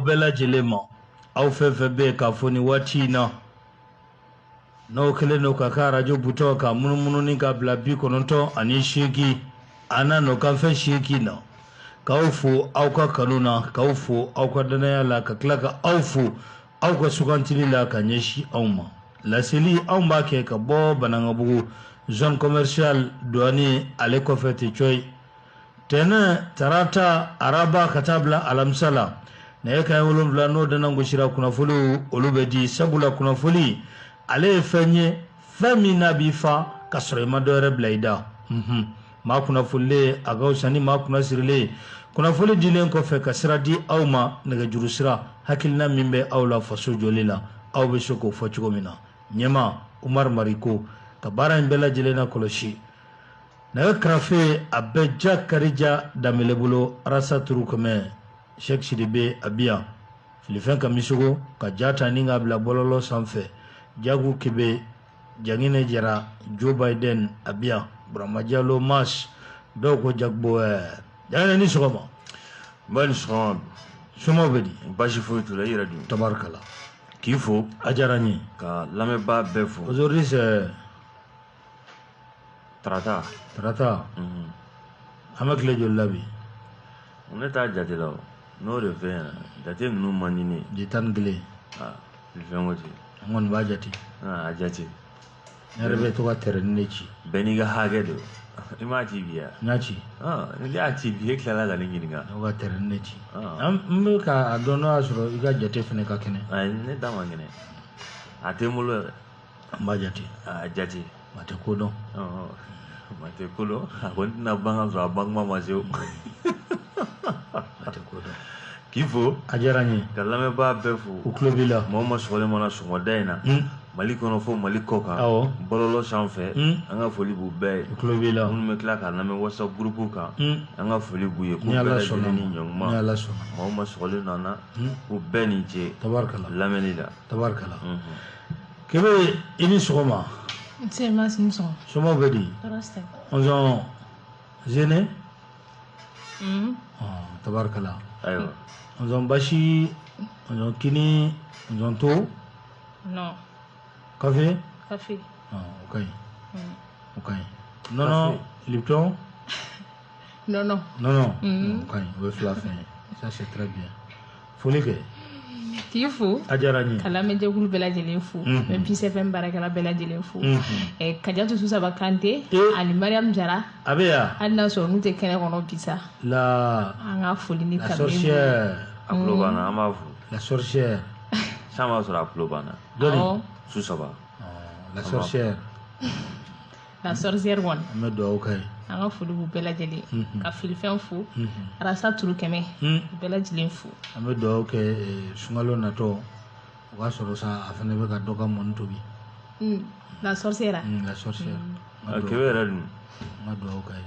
bela jelema au fefebe ka foni wati na no kele no ka radio buto ka munumunu ni ka bla bi kononto ani shiki ana no ka fe shiki na ka ufu au ka kanuna ka ufu au ka dana ya la ka klaka ufu au ka sugantili la ka nyeshi auma la seli auma ke ka bo bananga bugu zone commercial douane ale ko fete choy tena tarata araba katabla alamsala na yaka wolon blano dana ngushira kuna fulu olubedi sabula kuna fuli ale fenye femina bifa kasre madore blaida ma kuna fulle agawsani ma kuna sirle kuna fuli dilen ko fe kasra di awma naga jurusira hakilna mimbe awla faso jolila aw be shoko fachugo mina nyema Umar Mariko kabara mbela jelena koloshi naga krafe abeja karija damelebulo rasa turu kome Sheikh Sidibe Abia Filifin Kamisogo ka jata ninga bla bololo sanfe jagu kebe jangine jara Joe Biden Abia Bramajalo Mas doko jagbo jangine ni sogoma bani sogoma somo bedi bashi fo to la yira du tabarkala kifo ajarani ka lameba befo aujourd'hui c'est trata amakle jollabi on est à jatela no de fe jate nu manini jitan gle le fe ngoti ngon ba jati jate nerbe to ka terenne ci beniga hagedo imati biya naci ni ati biye kala ga ni nginga to ka terenne ci am ka adono asro iga jate fene ka kene ne dama ngene atemulo ba jati jate mate ko don mate kulo akon na banga zo bang mama jo mate ko don kifo ajarani kalame ba befu uklobila mama sole mona sungo daina mali kono fo mali koka bololo sanfɛ an ka foli b'u bɛɛ uklobila minnu bɛ tila ka lamɛn whatsapp groupe kan an ka foli b'u ye k'u ni bɛɛ ala lajɛlen ni ɲɔgɔnma ni ala sɔnna maaw ma sɔgɔli nana k'u bɛɛ ni ce tabarkala lamɛnni la tabarkala kebe ini sogoma c'est ma sinson somo bedi on zene tabarkala ayiwa on bashi on kini on to non café ok non Lipton non ok on va faire ça c'est très bien folie que Tifo ajarani kalame jegulu bela jelen fu même puis c'est femme barakala bela jelen fu et kadiatu susa bakante ali Mariam Jara abeya alna so nute kene kono bisa la anga foli ni la kamé sorcière aplobana amafu la sorcière sama sura aplobana doni susaba la sorcière one me do okay anga foli bu bela jelen ka filfen fu rasa turu keme bela jelen fu me do okay sungalo nato wa sorosa afane be ka doka mon tobi la sorcière kebere dun ma do okay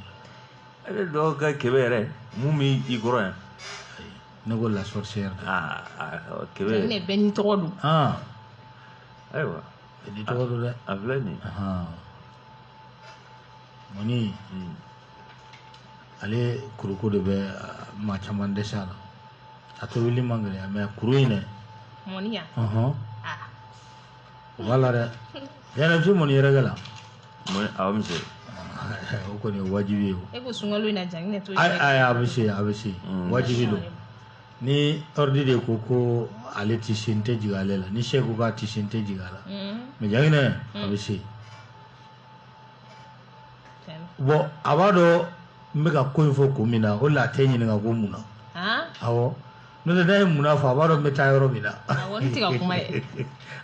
ale do ka kebere mumi igoro ya ne go la sorcière kebere ne beni todu aywa beni todu de avleni moni ale kuruko de be ma chaman de sala ato wili mangale me kuruine monia wala de yana fi moni regala moni awamse o ko ni wajibi e ko sungalo ina jangne to ay abisi wajibi do ni ordi de koko ale tisinte jigale la ni sheku ka tisinte jigala me jangne abisi bo abado mbeka ko info ko mina o la tenyi nga ko muna awo no de dai muna fa abado meta yoro mina awon tiga kuma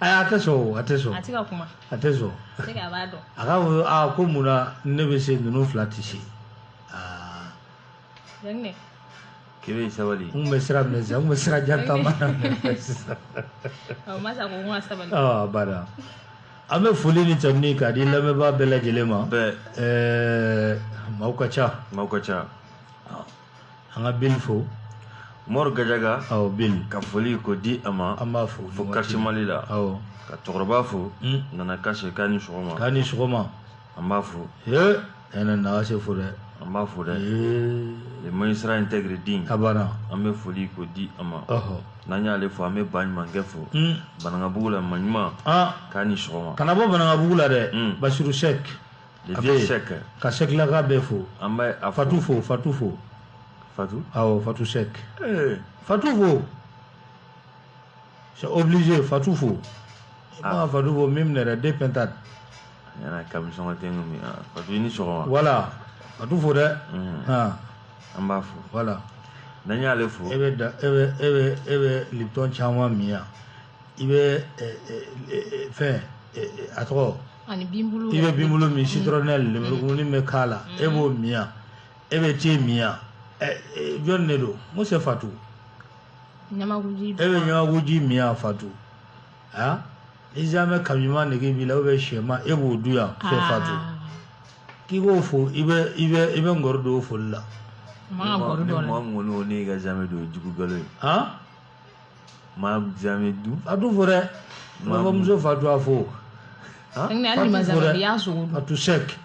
aya ateso atiga kuma tiga abado aga ko muna ne be se nunu flatisi jangne kebe sabali mesra janta mana masa ko ngwa sabali bada ame fuli ni tamni ka di lame ba bela jelema maukacha anga bil fo mor gajaga bil ka foli ko di ama fo quartier Mali la ka toroba fo nana kashe kani sogoma amba fo ena na se fo de an b'a fo dɛ le magistrat intègre din a banna an bɛ foli ko di a ma n'an y'ale fɔ an bɛ ba ɲumankɛ fo Banangabugu la ma ɲuman k'a ni sɔgɔma kana bɔ Banangabugu la dɛ Basiru Sek le vieux Sek ka Sek laka bɛɛ fo an bɛ a Fatou fo Fatou fo Fatou awɔ Fatou Sek Fatou fo c'est obligé Fatou fo ma Fatou fo même ne de pentat yana kamisɔn ka tɛŋ mi Fatou i ni sɔgɔma voilà Fatou fo dɛ an b'a fo voilà n'an y'ale fo e bɛ Lipton caman min yan i bɛ fɛn a tɔgɔ i bɛ binbulu min citronnelle lemurukumuni bɛ k'a la e b'o min yan e bɛ thé min yan jɔn de don mun c'est Fatou e bɛ ɲamakuji min yan Fatou ni jamais kamima nege b'i la ou bien sɛma e b'o dun yan c'est Fatou k'i b'o fo i bɛ ngɔrɔ don o foli la ma ngolo ne ga jamais do jugu galo ma jamais du Fatou fo dɛ ma fɔ muso Fatou a fo Fatou Sek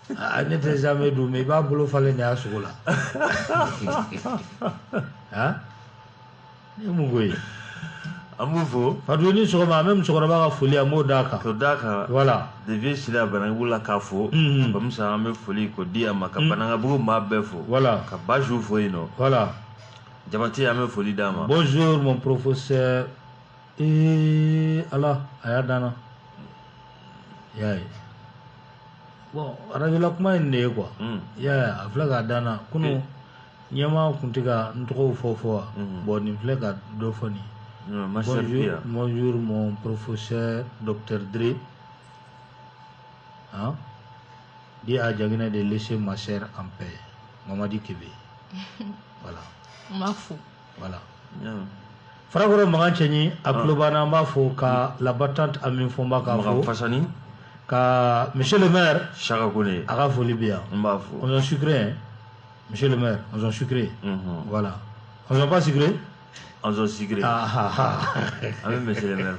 ne tɛ jamais du mais i b'a bolo falen de a sogo la ne mun ko ye an b'u fo Fatou ni sɔgɔma an bɛ musokɔrɔba ka foli an b'o d'a kan k'o d'a kan voilà de vieux sila Banangabugu la k'a fo bamusa an bɛ foli k'o di a ma ka Banangabugu maa bɛɛ fo voilà ka Basiru fo yen nɔ voilà Jabate an bɛ foli d'a ma bonjour mon professeur ala a y'a danna y'a ye bon radio la kuma ye nin de ye quoi y'a ye a filɛ k'a danna kunu ɲɛmaa kun tɛ ka n tɔgɔw fɔ wa bon nin filɛ ka dɔ fɔ nin bonjour mon professeur Dr Dre dis à Diaguiné de laisser ma sœur en paix Mamadi Kébé voilà voilà Farakɔrɔ Magan Cɛɲi a tulo b'an b'a fɔ ka la battante Ami Fɔnba k'a fɔ ka monsieur le maire Chaka Kone a ka foli bɛ yan n b'a fɔ on sont sucrés monsieur le maire on sont sucrés voilà on sont pas sucrés on sont sucrés an bɛ monsieur le maire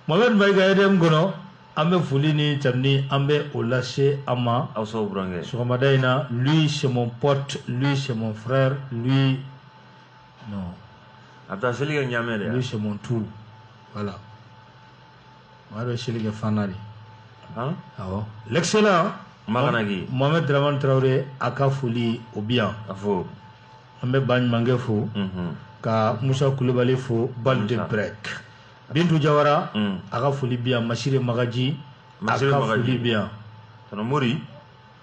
Mohamed Maïga Edem kɔnɔ an bɛ foli ni tamini an bɛ o lase an ma aw sɔn burankɛ sɔgɔmada in na lui c'est mon pote lui c'est mon frère lui non a bɛ taa seli kɛ ɲamɛ de lui c'est mon tout voilà maa bɛ seli kɛ fana de awɔ l'excellent Mohamed Dramane Traoré a ka foli o bi yan a fɔ an bɛ ba ɲumankɛ fo ka Musa Kulibali fo Bal de Brek Bintu Jawara a ka foli bi yan Masire Magaji a ka foli bi yan Tɔnɔ Mori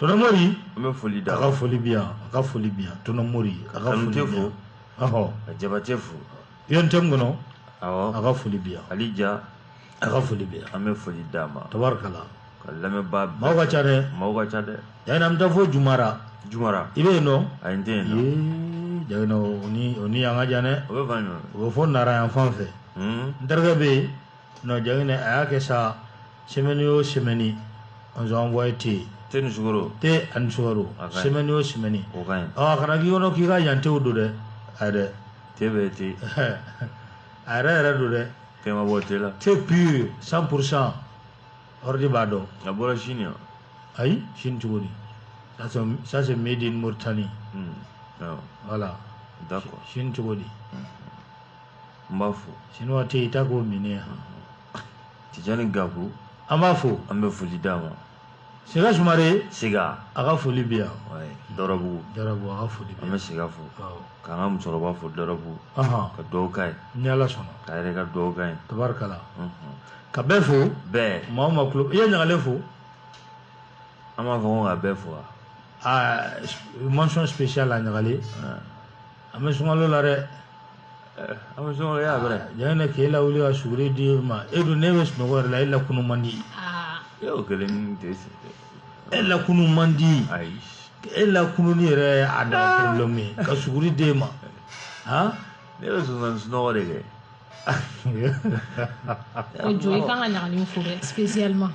an bɛ foli da a ka foli bi yan Tɔnɔ Mori a ka foli bi yan ka Jabate fo Yontem kɔnɔ awɔ a ka foli bi yan Ali Ja a ka foli bi yan an bɛ foli d'a ma tabarakala ka lamɛnbaa maaw ka ca dɛ Diaguiné an bɛ taa fo Jumara i bɛ yen nɔ a n tɛ yen nɔ Diaguiné o ni an ka jan dɛ o bɛ fan jumɛn o bɛ fɔ Nara yan fan fɛ n terikɛ bɛ yen non Diaguiné a y'a kɛ sa semaine o semaine on nous a envoyé thé ni sukaro thé ani sukaro semaine o semaine o ka ɲi a kana k'i kɔnɔ k'i ka yan tew don dɛ ayi dɛ thé bɛ thé a yɛrɛ don dɛ fɛn ma bɔ thé la thé pur 100% ordi b'a dɔn a bɔra Chine yan ayi Chine cogo di ça c'est made in Mauritanie voilà d'accord Chine cogo di n b'a fo chinois tɛ i t'a k'o minɛ yan Tijani Gaku an b'a fo an bɛ foli d'a ma Sega Sumare Sega a ka foli bɛ yan Dɔrɔbugu Dɔrɔbugu a ka foli bɛ an bɛ Sega fo k'an ka musokɔrɔba fo Dɔrɔbugu ka dugawu k'a ye ni Ala sɔnna k'a yɛrɛ ka dugawu k'a ye tabarikala ka bɛɛ fo maa o maa tulo i ye Ɲagalen fo an b'a fɔ ko ka bɛɛ fo wa mention spéciale a Ɲagalen an bɛ sunkalo la dɛ an bɛ sunkalo y'a bɛrɛ Diaguiné k'e lawuli ka suguri di ma e dun ne bɛ sunɔgɔ yɛrɛ la e lakunu man di e y'o kelen tɛ se e lakunu man di ayi e lakununi yɛrɛ a da problème ye ka suguri di ma ne bɛ sunɔgɔ de kɛ jo i kan ka Ɲagalen fo dɛ spécialement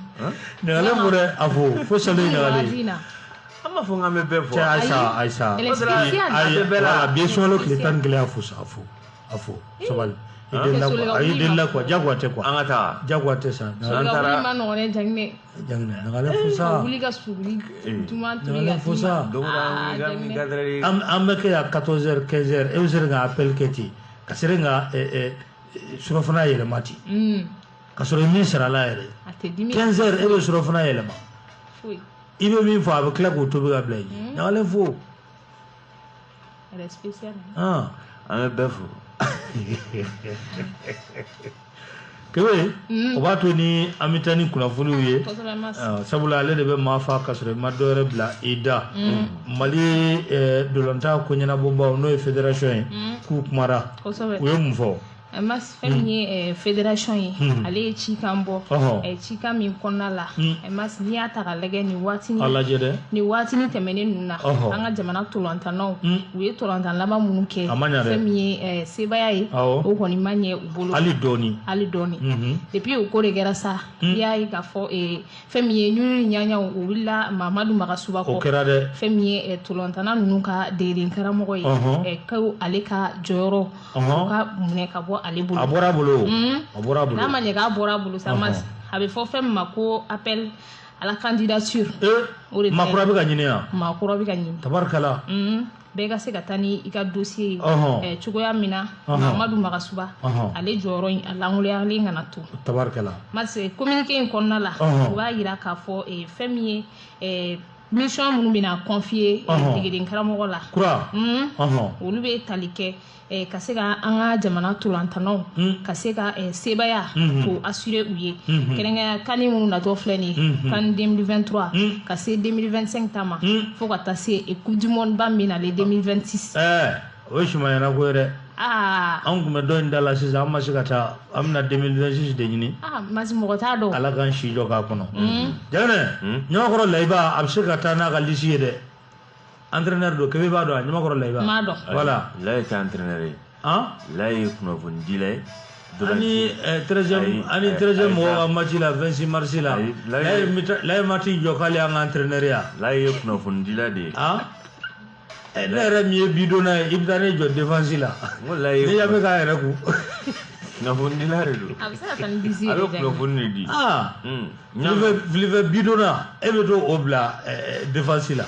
Ɲagalen fo dɛ a fo salut Ɲagalen an b'a fɔ k'an bɛ bɛɛ fɔ Aïssa elle est spéciale voilà bien sunkalo tile 11 a fo afo sabal idella quoi jagoate quoi angata jagoate sa antara ma no ne jangne ngale fusa wuli ka suguli tuma ngale fusa ameke ya 14h 15h e usirga appel keti kasirenga surofana yele mati kasoro min sarala yele 15h e be surofana yele ma ibe min fo avec la ko to be gablay ngale fo elle est spéciale ame befu kewe o ba to ni amitani kunafuni ye sabula ale de be mafa kasore madore bla ida mali dolonta ko nyana bomba no fédération ku kumara o ye mfo mas fenye fédération yi ale ci kambo ci kam konna la mas ni ata ga lege ni watini ala jede ni watini temene nuna anga jamana tolanta no we tolanta laba munke fenye sebaya yi o ko ni manye ubolo ali doni depuis o ko de gera sa ya yi ka fo fenye nyuri nyanya o willa mamadu magasuba ko fenye tolanta na nunu ka de karamo yi ka ale ka joro ka mune ka bo abora bolo na manye ga abora bolo ça mas habe fo fem mako appel à la candidature makura bi ka nyina makura bi ka nyina tabarkala be ga se ka tani i ka dossier chugoya mina Mamadou Magasuba ale joro alangule ali ngana to tabarkala mas communiquer en konna la o ba yira ka fo femier mission munu bina confier tegeden karamo la kura olu be talike ka se ka an ka jamana tolantanaw ka se ka sebaya ko assurer u ye kɛrɛnkɛrɛnya kani minnu natɔ filɛ nin ye kan 2023 ka se 2025 ta ma fo ka taa se coupe du monde ba min nale 2026 o ye sumayana ko ye dɛ an kun bɛ dɔ in da la sisan an ma se ka taa an bɛna 2026 de ɲini masi mɔgɔ t'a dɔn ala k'an si jɔ k'a kɔnɔ jagɛnɛ ɲamakɔrɔ layiba a bɛ se ka taa n'a ka lisi ye dɛ entraîneur do kebe b'a dɔn a ɲamakɔrɔ layiba m'a dɔn voilà layi tɛ entraîneur ye layi ye kunnafoni dila ye ani 13e mɔgɔ ka match la 26 mars la layi mati jɔ k'ale y'an ka entraîneur ya layi ye kunnafoni dila de ye ne yɛrɛ min ye bidonna ye i bɛ taa ne jɔ défense la ne ɲɛ bɛ k'a yɛrɛ kun kunnafoni dila de don a bɛ se ka taa ni disi ye a bɛ kunnafoni de di filife bidonna e bɛ to o bila défense la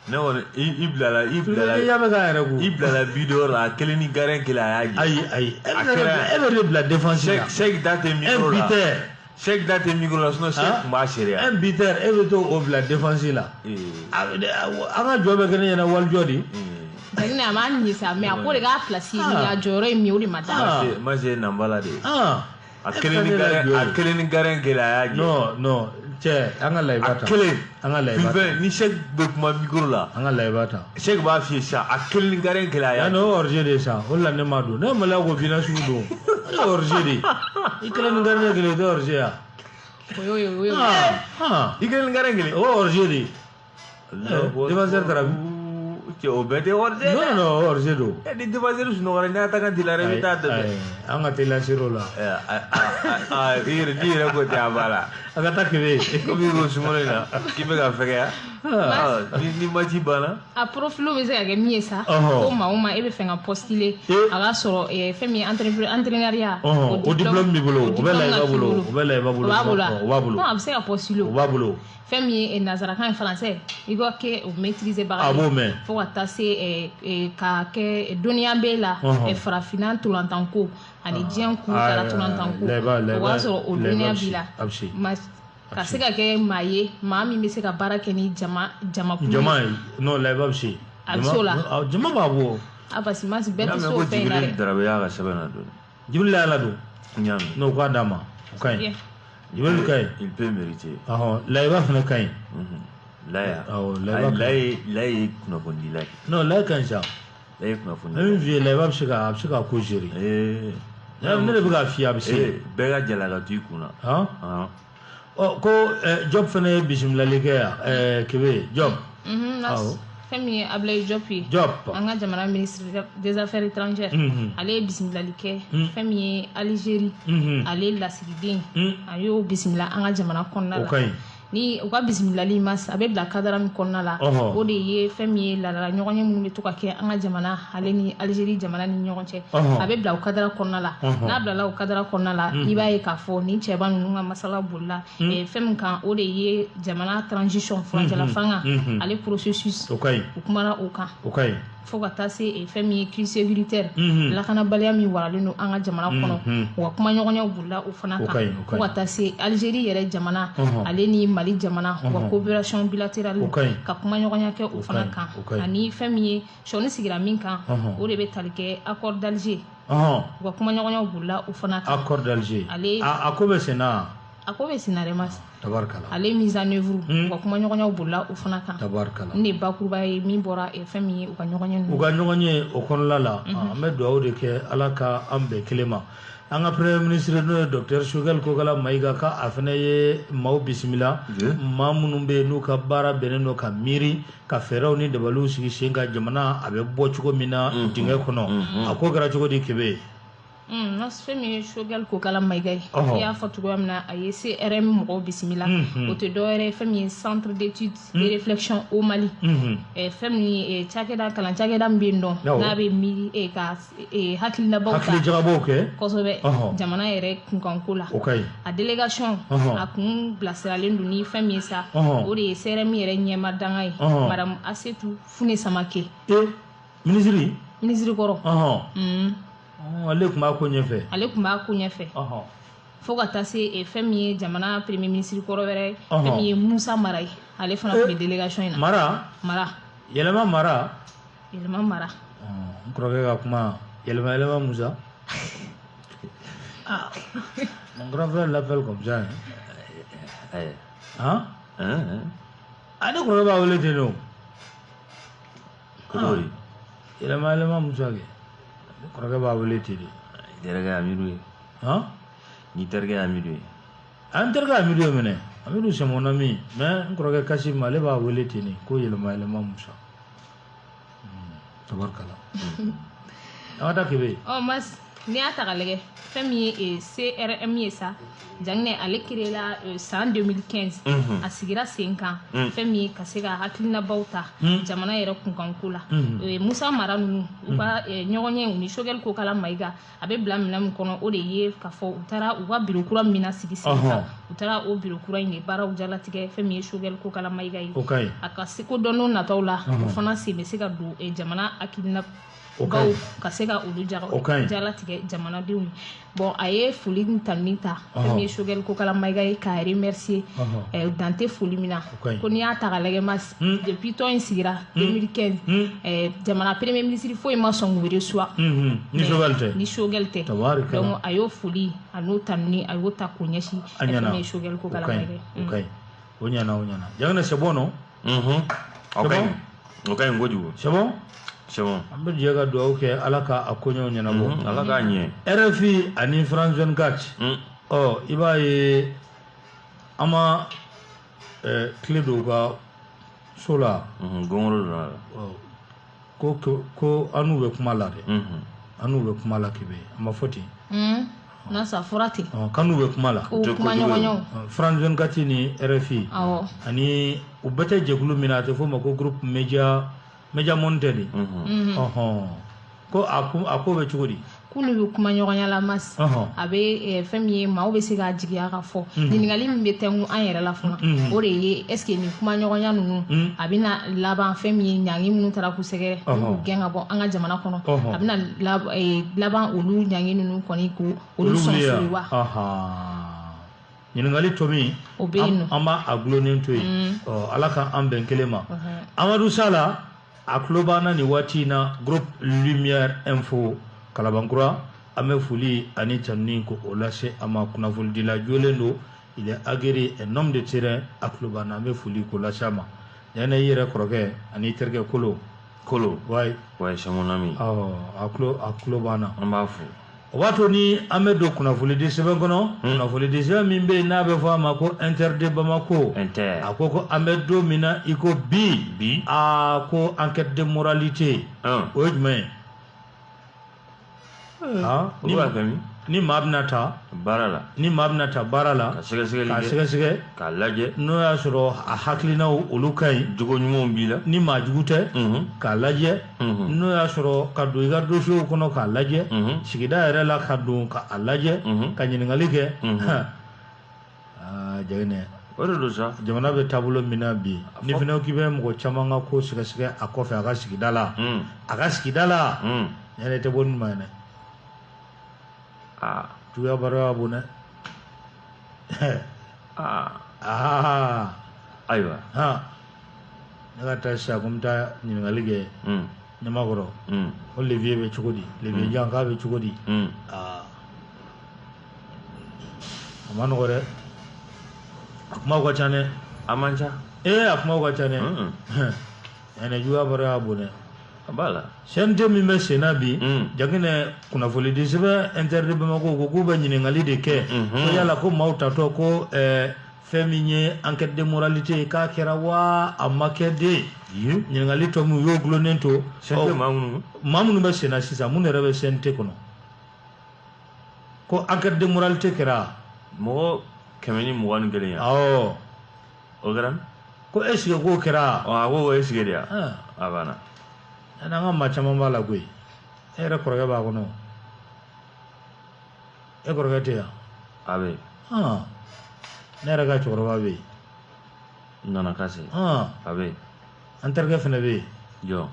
ne kɔni i bilala ne ɲɛ bɛ k'a yɛrɛ kun i bilala bidon la a kelen ni gardien kelen a y'a jɛ ayi e bɛ ne bila défense la Cheikh da tɛ micro la Cheikh da tɛ micro la sinon Cheikh tun b'a sereya un buteur e bɛ to o bila défense la an ka jɔ bɛ kɛ ne ɲɛna walijɔ de Dagina a m'a ɲɛ sa mais a ko de k'a place ye a jɔyɔrɔ ye min ye o de ma da ma se Nambala de a kelen ni gardien kelen a y'a jɛ non cɛ an ka layiba ta an ka layiba ta ni Cheikh bɛ kuma micro la an ka layiba ta Cheikh b'a f'i ye sa a kelen ni gardien kelen a y'a jɛ o origine de sa o la ne ma don ne maloya ko bina sugu don o ye origine de i kelen ni gardien kelen o tɛ origine ya i kelen ni gardien kelen o origine de défenseur taara o bɛɛ tɛ origine non origine don ni défenseur sunɔgɔra n'a ta ka teliya i bɛ taa dɛmɛ an ka teliya siro la i yɛrɛ ko tɛ a b'a la a ka taa kebe komi i ko sumalo in na k'i bɛ ka fɛgɛya ni match banna a profilo bɛ se ka kɛ min ye sa ko maa o maa e bɛ fɛ ka postuler a b'a sɔrɔ fɛn min ye entraîneuriat o diplôme b'i bolo o bɛ layiba bolo o b'a bolo non a bɛ se ka postuler o b'a bolo fɛn min ye nazarakan ye français i ka kɛ o maîtriser baga a b'o mɛn fo ka taa se ka kɛ dɔnniya b'e la farafinna ntolantanko ani diɲɛ kuru kɛra ntolantanko o b'a sɔrɔ o dɔnniya b'i la ka se ka kɛ maa ye maa min bɛ se ka baara kɛ ni jamakulu ye non layiba bɛ se a bɛ se o la jama b'a bɔ parce que masi bɛɛ tɛ se o fɛn in na dɛ Jibril Darabe y'a ka sɛbɛn na don Jibril y'a la don ɲaami n'o k'a d'a ma o ka ɲi Jibril ka ɲi il peut mériter layiba fana ka ɲi layi ye kunnafoni dila ye non layi ka ɲi sa layi ye kunnafoni dila min f'i ye layiba bɛ se ka ko gérer ne de bɛ k'a f'i ye a bɛ se bɛɛ ka jala ka to i kun na ko Job fana ye bisimilali kɛ yan kebe Job fɛn min ye Ablaye Diop ye an ka jamana ministre des affaires étrangères ale ye bisimilali kɛ fɛn min ye Algérie ale lasigiden a y'o bisimila an ka jamana kɔnɔna la ni u ka bisimilali mas a bɛ bila kadara min kɔnɔna la o de ye fɛn min ye ladala ɲɔgɔn ye minnu bɛ to ka kɛ an ka jamana ale ni Algérie jamana ni ɲɔgɔn cɛ a bɛ bila o kadara kɔnɔna la n'a bilala o kadara kɔnɔna la i b'a ye k'a fɔ ni cɛba ninnu ka masala bolila fɛn min kan o de ye jamana transition furancɛla fanga ale processus u kumana o kan fo ka taa se fɛn min ye crise sécuritaire lakanabaliya min waralen don an ka jamana kɔnɔ u ka kuma ɲɔgɔnyaw bolila o fana kan fo ka taa se Algérie yɛrɛ jamana ale ni Mali jamana u ka coopération bilatérale ka kuma ɲɔgɔnya kɛ o fana kan ani fɛn min ye sɔni sigira min kan o de bɛ tali kɛ accord d'Alger u ka kuma ɲɔgɔnyaw bolila o fana kan accord d'Alger a ko bɛ sen na a ko bɛ sen na dɛ mas tabarikala ale mise en œuvre u ka kuma ɲɔgɔnyaw bolila o fana kan tabarikala ne bakuruba ye min bɔra fɛn min ye u ka ɲɔgɔn ye u ka ɲɔgɔn ye o kɔnɔna la an bɛ dugawu de kɛ Ala ka an bɛɛ kelen ma an ka premier ministre n'o ye docteur Choguel Kokala Mayiga ka a fana ye maaw bisimila maa minnu bɛ yen n'u ka baara bɛnnen don ka miiri ka fɛɛrɛw ni dabaliw sigi sen ka jamana a bɛ bɔ cogo min na dingɛ kɔnɔ a ko kɛra cogo di Kebe fɛn min ye Choguel Kokala Mayiga ye i y'a fɔ cogoya min na a ye CRM mɔgɔw bisimila o tɛ dɔwɛrɛ ye fɛn min ye centre d'étude et réflexion au Mali fɛn min ye kalan cakɛda min bɛ yen nɔ n'a bɛ miiri ka hakilinabaw ta hakilijagabɔw kɛ kosɛbɛ jamana yɛrɛ kunkanko la a délégation a kun bilasiralen don ni fɛn min ye sa o de ye CRM yɛrɛ ɲɛma danga ye madame Asetu Fune Samake ministre kɔrɔ ale tun b'a ko ɲɛfɛ fo ka taa se fɛn min ye jamana premier ministre kɔrɔ wɛrɛ fɛn min ye Musa Mara ye ale fana tun bɛ délégation in na yɛlɛma Mara n kɔrɔkɛ ka kuma yɛlɛma Musa mon grand frère l'appelle comme ça ale kɔrɔkɛ b'a wele ten o yɛlɛma Musa kɛ kɔrɔkɛ b'a wele ten de terikɛ Amidu ye ni terikɛ Amidu ye an terikɛ Amidu ye minɛ Amidu c'est mon ami mais n kɔrɔkɛ Kasim ale b'a wele ten de ko yɛlɛma Musa tabarikala an ka taa Kebe mas n'i y'a ta ka lajɛ fɛn min ye CRM ye sa Janginɛ ale créé la san 2015 a sigira sen kan fɛn min ye ka se ka hakilinabaaw ta jamana yɛrɛ kunkanko la Musa Mara ninnu u ka ɲɔgɔn ye u ni Choguel Kokala Mayiga a bɛ bila minɛn min kɔnɔ o de ye k'a fɔ u taara u ka bureau kura min na sigi sen kan u taara o bureau kura in de baaraw jalatigɛ fɛn min ye Choguel Kokala Mayiga ye a ka se ko don n'o nataw la o fana sen bɛ se ka don jamana hakilina baw ka se ka olu jalatigɛ jamanadenw bon a ye foli ta min ta fɛn min ye Choguel Kokala Mayiga ye k'a remercier dan tɛ foli min na ko n'i y'a ta ka lajɛ mas depuis tɔn in sigira 2015 jamana premier ministre foyi ma sɔn k'u reçoit ni Choguel tɛ donc a y'o foli a n'o tanuni a y'o ta k'o ɲɛsin fɛn min ye Choguel Kokala Mayiga ye o ɲana Janginɛ c'est bon non o ka ɲi kojugu c'est bon an bɛ jɛ ka dugawu kɛ Ala ka a koɲɛw ɲɛnabɔ Ala k'a ɲɛ RFI ani France 24 i b'a ye an ma tile don u ka so la gɔngɔrɔ donna la ko an n'u bɛ kuma la dɛ an n'u bɛ kuma la Kebe an ma fɔ ten nasa fɔra ten kan n'u bɛ kuma la kuma ɲɔgɔnyaw France 24 ni RFI ani u bɛɛ tɛ jɛkulu min na a tɛ f'o ma ko groupe Media Mondial ko a ko bɛ cogo di k'olu bɛ kuma ɲɔgɔnya la mas a bɛ fɛn min ye maaw bɛ se k'a jigiya ka fɔ ɲininkali min bɛ tɛnku an yɛrɛ la fana o de ye est ce que nin kuma ɲɔgɔnya ninnu a bɛna laban fɛn min ye ɲangi minnu taara k'u sɛgɛrɛ k'u gɛn ka bɔ an ka jamana kɔnɔ a bɛna laban olu ɲangi ninnu kɔni ko olu sɔnsori wa ɲininkali to min o bɛ yen nɔ an b'a gulonnen to yen Ala ka an bɛn kelen ma Amadu Sala a tulo b'an ni waati in na groupe Lumière Info Kalabankura an bɛ foli ani tanuni ko o lase a ma kunnafonidila jolen don il est aguerri un homme de terrain a tulo b'an na an bɛ foli k'o lase a ma Janginɛ i yɛrɛ kɔrɔkɛ ani terikɛ Kolo ouais c'est mon ami a tulo b'an na an b'a fo o b'a to ni an bɛ don kunnafonidi sɛbɛn kɔnɔ kunnafonidi sɛbɛn min bɛ yen n'a bɛ fɔ a ma ko Inter de Bamako a ko an bɛ don min na i ko bi ko enquête de moralité o ye jumɛn ye ni mabnata barala ni mabnata barala ka sɛgɛsɛgɛ ka lajɛ n'o y'a sɔrɔ a hakilinaw olu ka ɲi jogo ɲumanw b'i la ni maajugu tɛ k'a lajɛ n'o y'a sɔrɔ ka don i ka dosiyew kɔnɔ k'a lajɛ sigida yɛrɛ la ka don k'a lajɛ ka ɲininkali kɛ Jaginɛ o de don sa jamana bɛ taabolo min na bi ni fana k'i bɛ mɔgɔ caman ka ko sɛgɛsɛgɛ a kɔfɛ a ka sigida la yanni tɛ bɔ ni ma yɛrɛ juguya baara y'a bon dɛ ayiwa ne ka taa sisan ko n bɛ taa ɲininkali kɛ Ɲamakɔrɔ ko levier bɛ cogo di levier jan k'a bɛ cogo di a ma nɔgɔ dɛ a kumaw ka ca dɛ a man ca a kumaw ka ca dɛ yanni juguya baara y'a bon dɛ a b'a la CNT min bɛ sen na bi Jaginɛ kunnafoni di sɛbɛn interdit Bamako ko k'u bɛ ɲininkali de kɛ ko yala ko maaw tatɔ ko fɛn min ye enquête de moralité k'a kɛra wa a ma kɛ de ɲininkali tɔ min u y'o gulonnen to maa minnu bɛ sen na sisan minnu yɛrɛ bɛ CNT kɔnɔ ko enquête de moralité kɛra mɔgɔ 121 ye awɔ o kɛra ko est ce que k'o kɛra a ko est ce que de a banna n'an ka maa caman b'a la koyi e yɛrɛ kɔrɔkɛ b'a kɔnɔ e kɔrɔkɛ tɛ yan a bɛ ne yɛrɛ ka cɛkɔrɔba bɛ yen Nana Kase a bɛ yen an terikɛ fana bɛ yen jɔn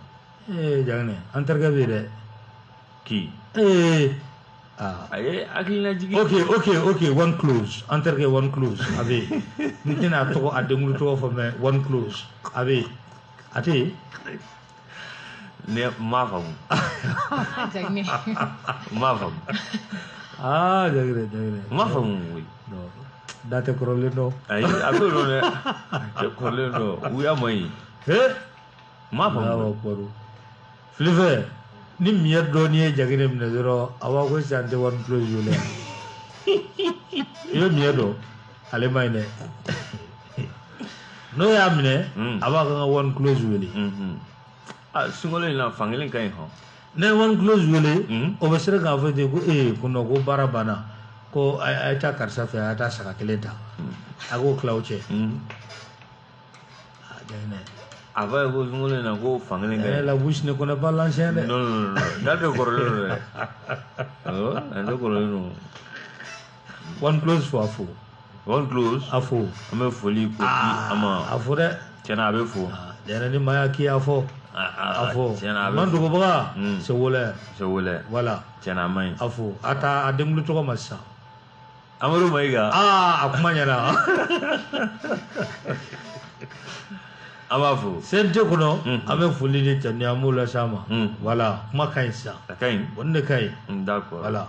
Jaginɛ an terikɛ bɛ yen dɛ ki a ye hakilina jigin ok one close an terikɛ one close a bɛ yen n tɛna a denkulu tɔgɔ fɔ mɛ one close a bɛ yen a tɛ yen ne m'a faamu Jaginɛ m'a faamu Jaginɛ m'a faamu koyi da tɛ kɔrɔlen dɔn ayi a t'o dɔn dɛ tɛ kɔrɔlen dɔn wuya man ɲi m'a faamu filifɛ ni miɲɛ dɔɔni ye Jaginɛ minɛ dɔrɔn a b'a ko sisan an tɛ one close wele i bɛ miɲɛ dɔn ale man ɲi dɛ n'o y'a minɛ a b'a kan ka one close wele sunkalo in na fankelen ka ɲi hɔn ne one close wele o bɛ siran k'a fɔ ten ko ko baara banna ko a ye taa karisa fɛ a ye taa saga kelen ta a k'o tila o cɛ Jaginɛ a b'a ye ko sunkalo in na ko fankelen ka ɲi la bouche ne connaît pas l'ancien dɛ non n'a tɛ kɔrɔlen don dɛ a tɛ kɔrɔlen don one close fɔ a fo one close a fo an bɛ foli ko di a ma a fo dɛ tiɲɛna a bɛ fo Jaginɛ ni maa y'a k'i a fɔ a fɔ man dogobaga c'est Wolɛr voilà tiɲɛna a man ɲi a fo a taa a denkulu tɔgɔ ma sisan Amadu Mayiga a kuma ɲɛna an b'a fo CNT kɔnɔ an bɛ foli di cɛ ni an b'o lase a ma voilà kuma ka ɲi sisan a ka ɲi o ne ka ɲi d'accord voilà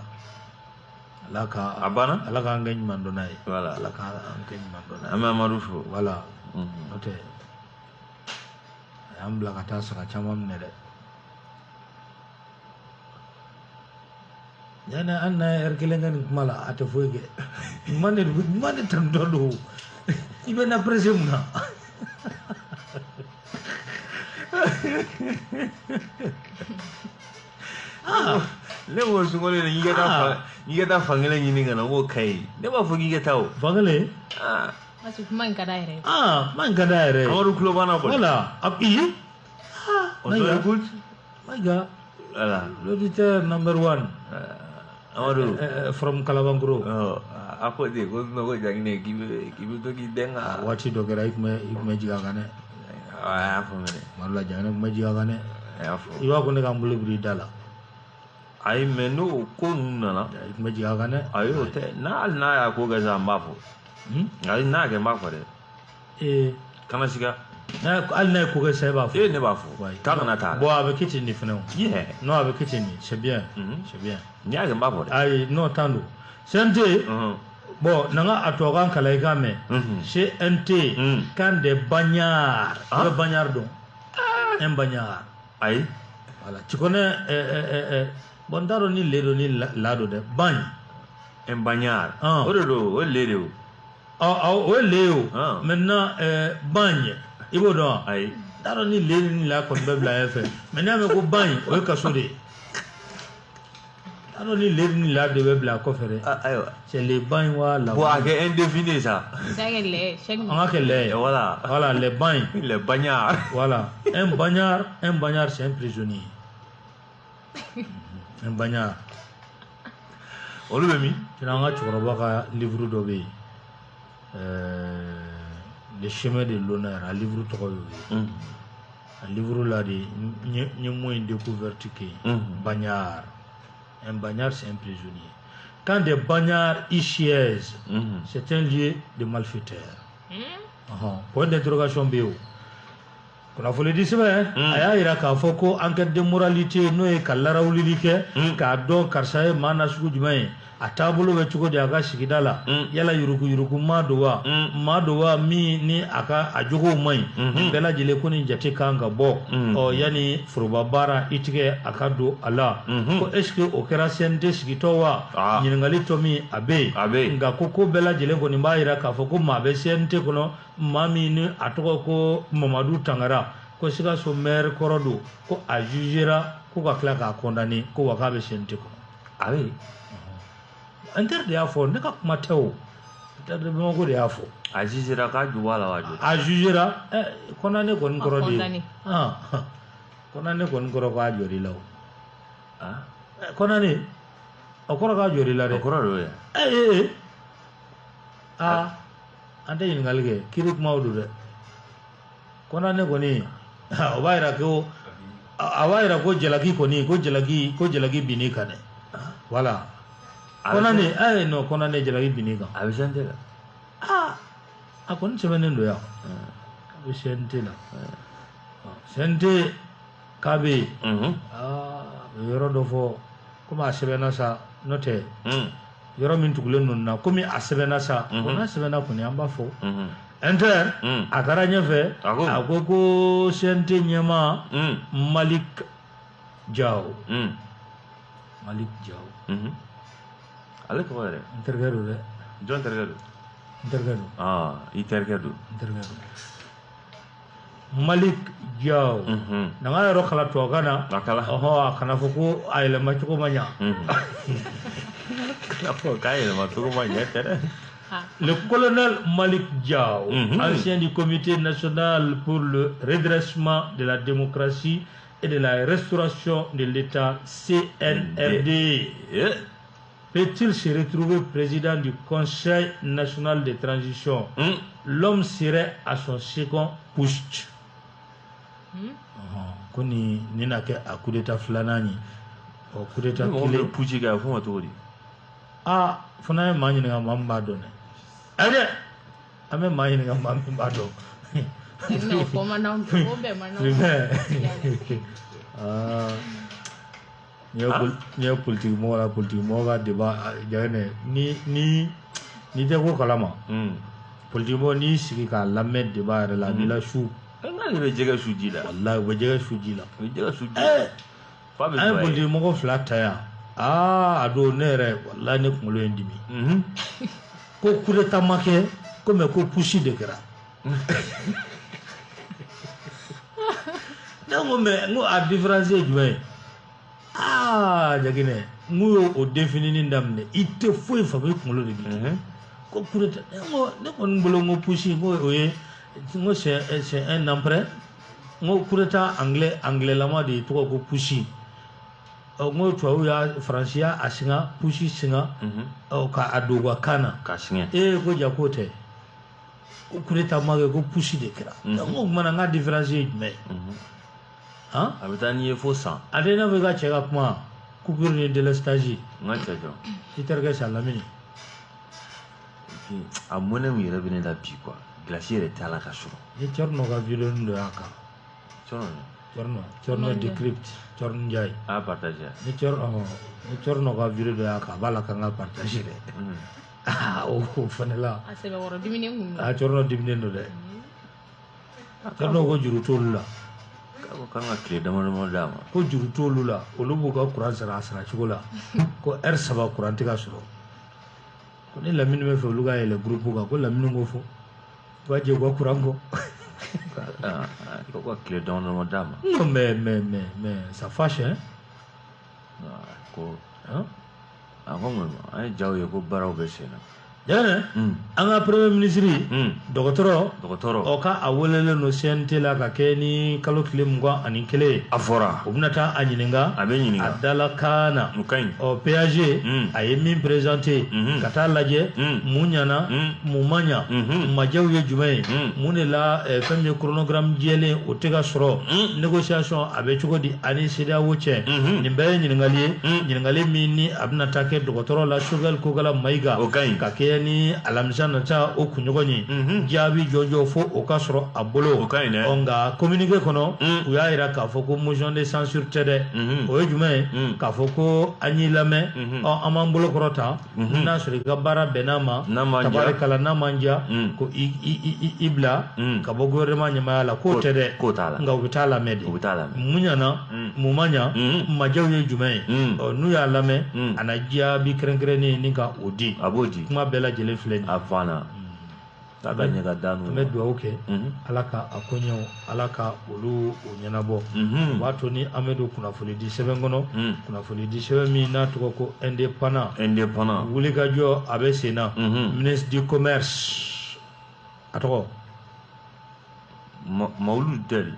Ala ka a banna Ala k'an kɛ ɲuman dɔnna ye voilà Ala k'an kɛ ɲuman dɔnna ye an bɛ Amadu fo voilà n'o tɛ a y'an bila ka taa saga caman minɛ dɛ yanni an na heure kelen kɛ nin kuma la a tɛ foyi kɛ ɲuman de tɛmɛtɔ don i bɛ na presse mun na ne ko sunkalo in na i ka taa fankelen ɲini ka na k'o ka ɲi ne b'a fɔ k'i ka taa o fankelen parce que kuma in ka d'a yɛrɛ ye kuma in ka d'a yɛrɛ ye Amadu tulo b'an na kɔni voilà Mayiga voilà l'auditeur number one Amadu from Kalabankoro a ko ten ko ko Jaginɛ k'i bɛ to k'i den ka waati dɔ kɛra i kun bɛ jigin a kan dɛ a y'a fɔ mɛnɛ tuma dɔ la Jaginɛ kun bɛ jigin a kan dɛ a y'a fɔ i b'a ko ne k'an bolo biri i da la ayi mɛ n'o ko ninnu nana i kun bɛ jigin a kan dɛ ayi o tɛ hali n'a y'a ko kɛ sa n b'a fɔ ayi n'a y'a kɛ n b'a fɔ dɛ kana siga hali n'a ye ko kɛ sa i b'a fɔ ne b'a fɔ k'a kana taa bon a bɛ kɛ ten de fana o non a bɛ kɛ ten de c'est bien n'i y'a kɛ n b'a fɔ dɛ ayi non tan don CNT bon na n ka a tubabukan kalan i k'a mɛn CNT kan de bagnard i bɛ bagnard dɔn un bagnard ayi voilà tu connais bon n t'a dɔn ni le don ni la don dɛ bagne un bagnard o de don o ye le de o o ye le ye o maintenant bagne i b'o dɔn wa ayi n t'a dɔn ni le ni la kɔni bɛ bila ɲɛ fɛ mais n'i y'a mɛn ko bagne o ye kaso de ye Alors les ni là de web la conférence. C'est les bains là. Bon, c'est indéfini ça. On a que les voilà les bains. Les bagnards. Voilà, un bagnard c'est un prisonnier. Un bagnard. On le met. Tu n'as pas un livre d'obé. Les chemins de l'honneur, un livre trop. Un livre là de ni moins découverte que bagnard. Un bagnard c'est un prisonnier. Quand des bagnards y siègent, c'est un lieu de malfaiteurs. Point d'interrogation BO. Qu'on a voulu dire ça, aya ira k'a fɔ ko enquête de moralité n'o ye ka larawulili kɛ k'a dɔn karisa ye maa na sugu jumɛn ye a taabolo bɛ cogo di a ka sigida la yala yuruku maa don wa maa don wa min ni a ka a jogow man ɲi nin bɛɛ lajɛlen ko nin jate kan ka bɔ yanni foroba baara i tigɛ a ka don a la ko est ce que o kɛra CNT sigitɔ wa ɲininkali tɔ min a bɛ yen nka ko bɛɛ lajɛlen kɔni b'a yira k'a fɔ ko maa bɛ CNT kɔnɔ maa min ni a tɔgɔ ko Mamadu Tangara ko Sikaso maire kɔrɔ don ko a jugera ko ka tila k'a condamné ko wa k'a bɛ CNT kɔnɔ. A bɛ Inter de y'a fɔ ne ka kuma tɛ o Inter de Bamakɔ de y'a fɔ. A jugera k'a ju b'a la wa jo. A jugera condamné kɔni kɔrɔ de ye condamné kɔni kɔrɔ k'a jɔr'i la o. Condamné o kɔrɔ k'a jɔr'i la dɛ. O kɔrɔ de y'o ye. An tɛ ɲininkali kɛ kiiri kumaw don dɛ. Condamné kɔni o b'a yira ko a b'a yira ko jalaki kɔni ko jalaki bin'i kan dɛ. Voilà. Condamné non condamné jalaki bin'i kan. A bɛ CNT la. A kɔni sɛbɛnnen don yan. A bɛ CNT la. CNT k'a bɛ yen. A bɛ yɔrɔ dɔ fɔ komi a sɛbɛnna sa n'o tɛ yɔrɔ min tugulen don na komi a sɛbɛnna sa ko n'a sɛbɛnna kɔni an b'a fɔ. Inter a taara ɲɛfɛ a ko CNT ɲɛmaa Malik Jao. Malik Jao. Ale tɔgɔ yɛrɛ. N terikɛ don dɛ. Jɔn terikɛ don? N terikɛ don. I terikɛ don. N terikɛ don. Malik Jao. N'an ka yɔrɔ kala tubabukan na. A kala. A kana fɔ ko a yɛlɛma cogo ma ɲa. Kana fɔ k'a yɛlɛma cogo ma ɲa tɛ dɛ. Le colonel Malik Jao, ancien du Comité national pour le redressement de la démocratie et de la restauration de l'État CNRD, peut-il se retrouver président du Conseil national de transition? L'homme serait à son second poste. Koni nina ke a coup d'état flanani o coup d'état kile puji ga fo ma to di fana ma nyina ma mba do ne ade ame ma nyina ma mba do no ko ma na o be ma na ni politique mo ga débat jane ni te ko kalama politique mo ni sigi ka lamet débat la bila chou ngali be jega suji la wallahi be jega suji la fa be ay politique mo ko flat ya ado ne re wallahi ne kumulo ndimi ko kule tamake ko me ko pushi de kra na mo me ngo a différence jume jagine ngo o définir ndamne ite foi fa be kumulo de bi ko kule ngo ne ko ngolo ngo pushi ngo oye ngo c'est un emprunt ngo kureta anglais lama de to ko pushi ngo to ya francia asinga pushi singa o ka adoga kana ka singa ko jakote kureta mage ko pushi de kra ngo mana nga différence mais abitani fo 100 adena be ga chega kuma coupure de la stage ngata jo iterga salamini amone mi rebene da bi quoi glacier était à la cachot. Et Chorno a vu le nom de Aka. Chorno décrypte, Chorno Jai. A partagé. Et Chorno a vu le de Aka, Balakanga partagé. Fanela. Chorno diminué. Chorno go Jurutula. Kanga clé de mon dame. Ko Jurutula, Olubuka Kuran Sarasra Chula. Ko Ersaba Kurantika Suro. Ko la minime fe luga e le groupe ko la minimo fo. Waje kwa kurango. Quoi clé dans le dame. Non mais ça fâche hein. Ko Ai jaw ye ko baraw be sena. Yana anga premier ministre docteur o ka awolele no CNT la ka ke ni kalo kile mugwa ani kele afora obnata anyininga adala kana o PAG aye min présenter kata laje munyana mumanya majaw ye jumay munela famille chronogramme jele o tega soro négociation abe chogodi ani sida woche nimbe nyingali mini abnata ke docteur la sugal ko gala maiga ka ke ni alamisa nata o kunyogoni jabi jojo fo o kasro abolo onga communiqué kono u ya ira ka fo ko motion de censure tede o jume ka fo ko anyilame o amambolo korota na suri gabara benama tabarakala na manja ko ibla ka bo gouvernement nyama la ko tede nga ubitala medi munyana mumanya majawye jume nu ya lame ana jabi krenkreni ninka odi abodi kuma bela jele fleni afana taga nyaga danu medwa okay alaka akonyo alaka olu onyanabo wato ni amedo kuna fuli di sebengono kuna fuli di sebemi na to ko indépendant wuli gajo abesena ministre du commerce atoko Maulud Deli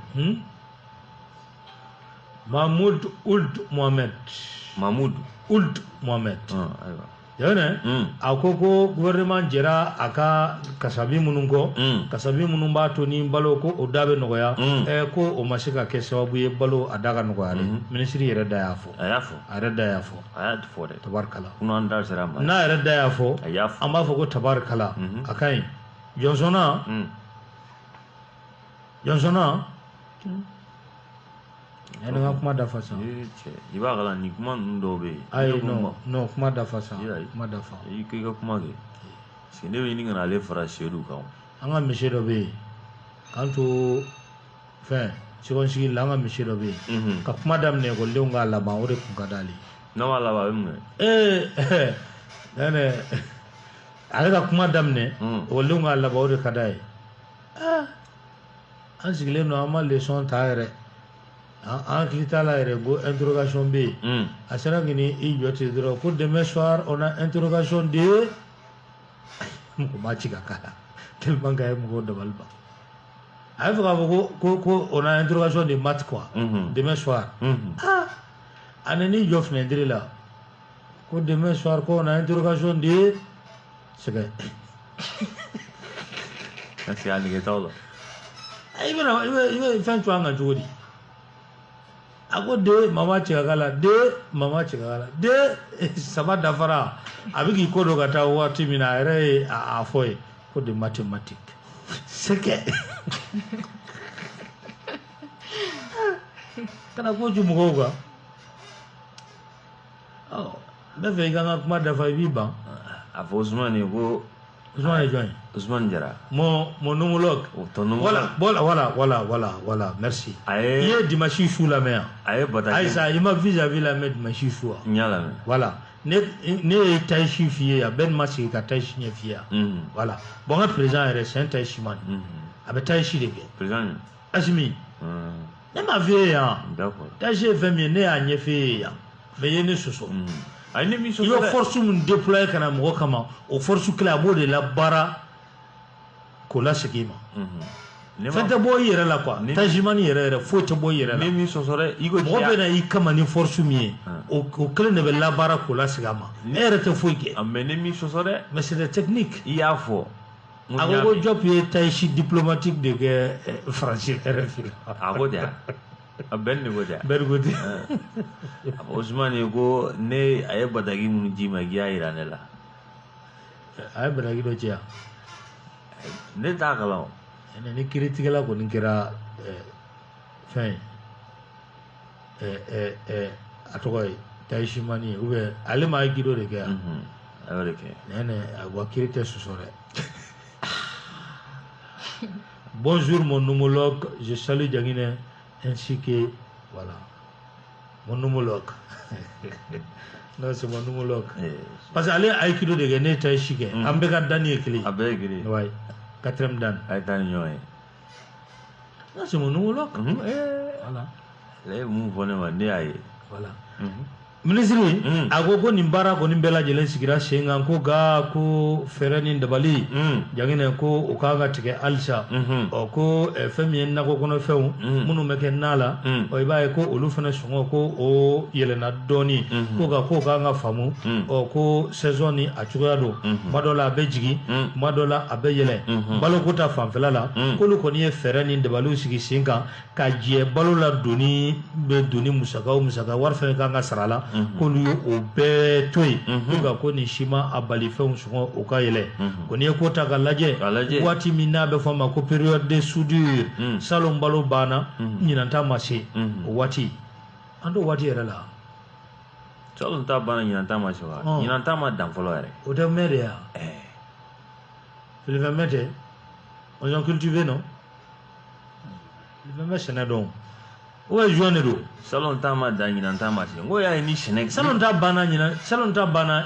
Mahmoud Ould Mohamed yana akoko gouvernement jera aka kasabi munungo kasabi munumba to ni balo ko odabe nogoya ko o masika ke sababu ye balo adaga nogoya ministry yere da yafo de tabarkala kuno andar sera ma na yere da yafo amma fo ko tabarkala akai Johnsona yana nga kuma da fasa iba kala ni kuma ndobe ai no kuma da fasa kuma da fa kai ka kuma ge sine we ni ngana le fara shedu ka anga mishedo be kanto fa sikon sigi langa mishedo be ka kuma dam ne ko leunga la ba ore ku kadali no wala ba me nene ale ka kuma dam ne ko leunga la ba ore kadai an sigile no ama leçon taire en clitala go interrogation B a sera gini i joti dro ko demain soir on a interrogation D ko ma ci kala tellement gay mo do balba ay fa ko on a interrogation de maths quoi demain soir anani jofne ndrila ko demain soir ko on a interrogation D c'est que c'est alligator ay bana ibe fan tuanga jodi ako de mama chigala de sama dafara abiki kodo kata wati mina ere afoy ko de mathématique seke kana ko jumugo ga be fe ganga kuma dafa biba afo Ousmane ko Ousmane Jara mon homologue voilà merci il dimanche sous la mer ça il m'a vis-à-vis la mer dimanche sous voilà ne taishi fier ben match ka taishi fier voilà bon le président est c'est un taishi man avec taishi de président Asimi ne ma vie d'accord taishi fait mieux ne a nyefe mais ne soso il faut force mun déployer kana mo kama o force kala bo de la bara ko la segima fanta bo yere la quoi tajimani yere faut te bo yere la mi sosore igo mo be na i kama ni force mi o kala ne be la bara ko la segama ere te faut que amene mi sosore mais c'est des techniques il y a fo ago job ye taishi diplomatique de français RFI ago dia ben godia Ousmane go ne aye badagi mun jima giya iranela aye badagi do cia ne ta kala ne critique la ko nikira fin atoy taishi mani ube ale ma gido de ga awreke ne agwa critique sosore bonjour mon homologue je salue Diaguiné ainsi que voilà mon homologue non c'est mon homologue parce que allez aikido de gagner taishike ambeka dani ekli abegri ouais quatrième dan ay dan ñoy non c'est mon homologue voilà les mu voné ma ni ay voilà ministre agogo nin bara ko nin bela jelen sigira shenga ko ga ko fereni dabali jangine ko o kaga tige alsa o ko femi na ko kono few munu meke nala o ibaye ko olu fana songo ko o yelena doni ko ga nga famu o ko saison ni atuga do madola bejigi madola abeyele balo ko ta fanfela la ko lu ko ni fereni dabalu sigi shinga ka je balo la doni be doni musaka war fe ka nga sarala ko lu o be toy ko ko ni shima abali fe songo o ka yele ko ni ko ta ga laje wati minna be fama ko période de soudure salon balo bana nyinanta marché wati ando wati era la salon ta bana nyinanta marché wa nyinanta ma dan folo ere o de media il va mettre on a cultivé non il va mettre na don o e joine do salon ta ma dan nyinanta marché ngo ya ni shene salon ta bana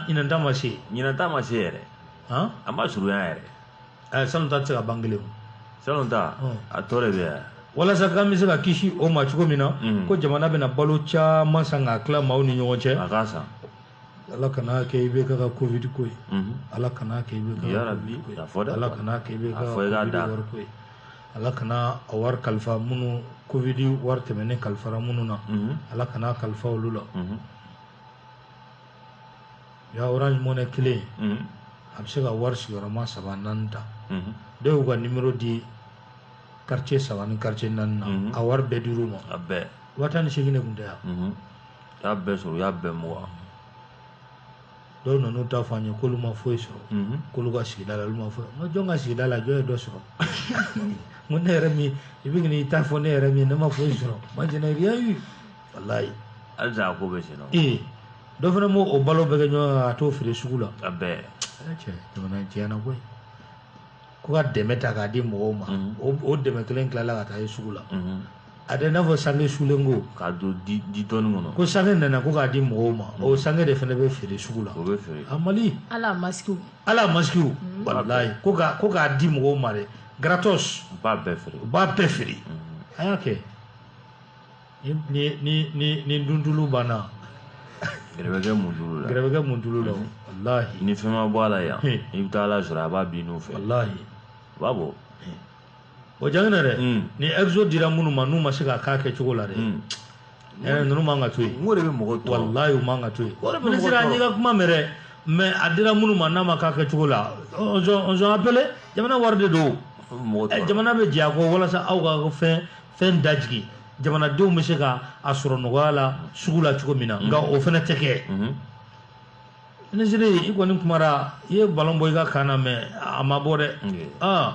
nyinanta marché ere ha ama suru ya ere salon ta tsaka bangale salon ta a tore be wala saka mi saka kishi o ma chuko mina ko jamana be na balo cha masanga kla mauni nyonche akasa Allah kana ke ibe ka covid ko Allah kana ke ibe ka ya rabbi ya foda Allah kana ke ibe ka da Allah kana awar kalfa munu covid war temene kalfara munu na Allah kana kalfa ulula ya orange money clé absega war sigara ma sabananta de uga numero di quartier sawan quartier nan awar bedroom abbe watan shigine gunda ya be so ya be mo do no ta fanya koluma foiso koluga sigala luma fo no jonga sigala joy do so mo nere mi ibigni ta fo nere mi na ma foiso ma jena riayu wallahi alza ko be sino do fana mo o balo be ganyo ato fere sugula abbe che jamana jena koy ko ga demeta ga di mo ma o deme kelen kala ga ta sugula ade na fo sange sulengo ka do di ton ngono ko sange nana ko ga di mo ma o sange de fana be fere sugula o be fere amali ala masku wallahi ko ga di mo ma de gratos ba be fere ayake ni dundulu bana Grevege mundulu la wallahi ni fema bwala ya ibta la jura ba binu fe wallahi babo o jangna re ni exo dira munu manu masika ka ke chugola re nunu manga tuyi ngore be mogo to wallahi manga tuyi ni sira ni ga kuma mere me adira munu manama ka ke chugola on appelé jamana warde do jamana be jago wala sa awga ko fen dajgi jamana dew misika asuro nogala sugula chugo mina nga o fena teke ni sire iko ni kumara ye ballon boy ga kana me amabore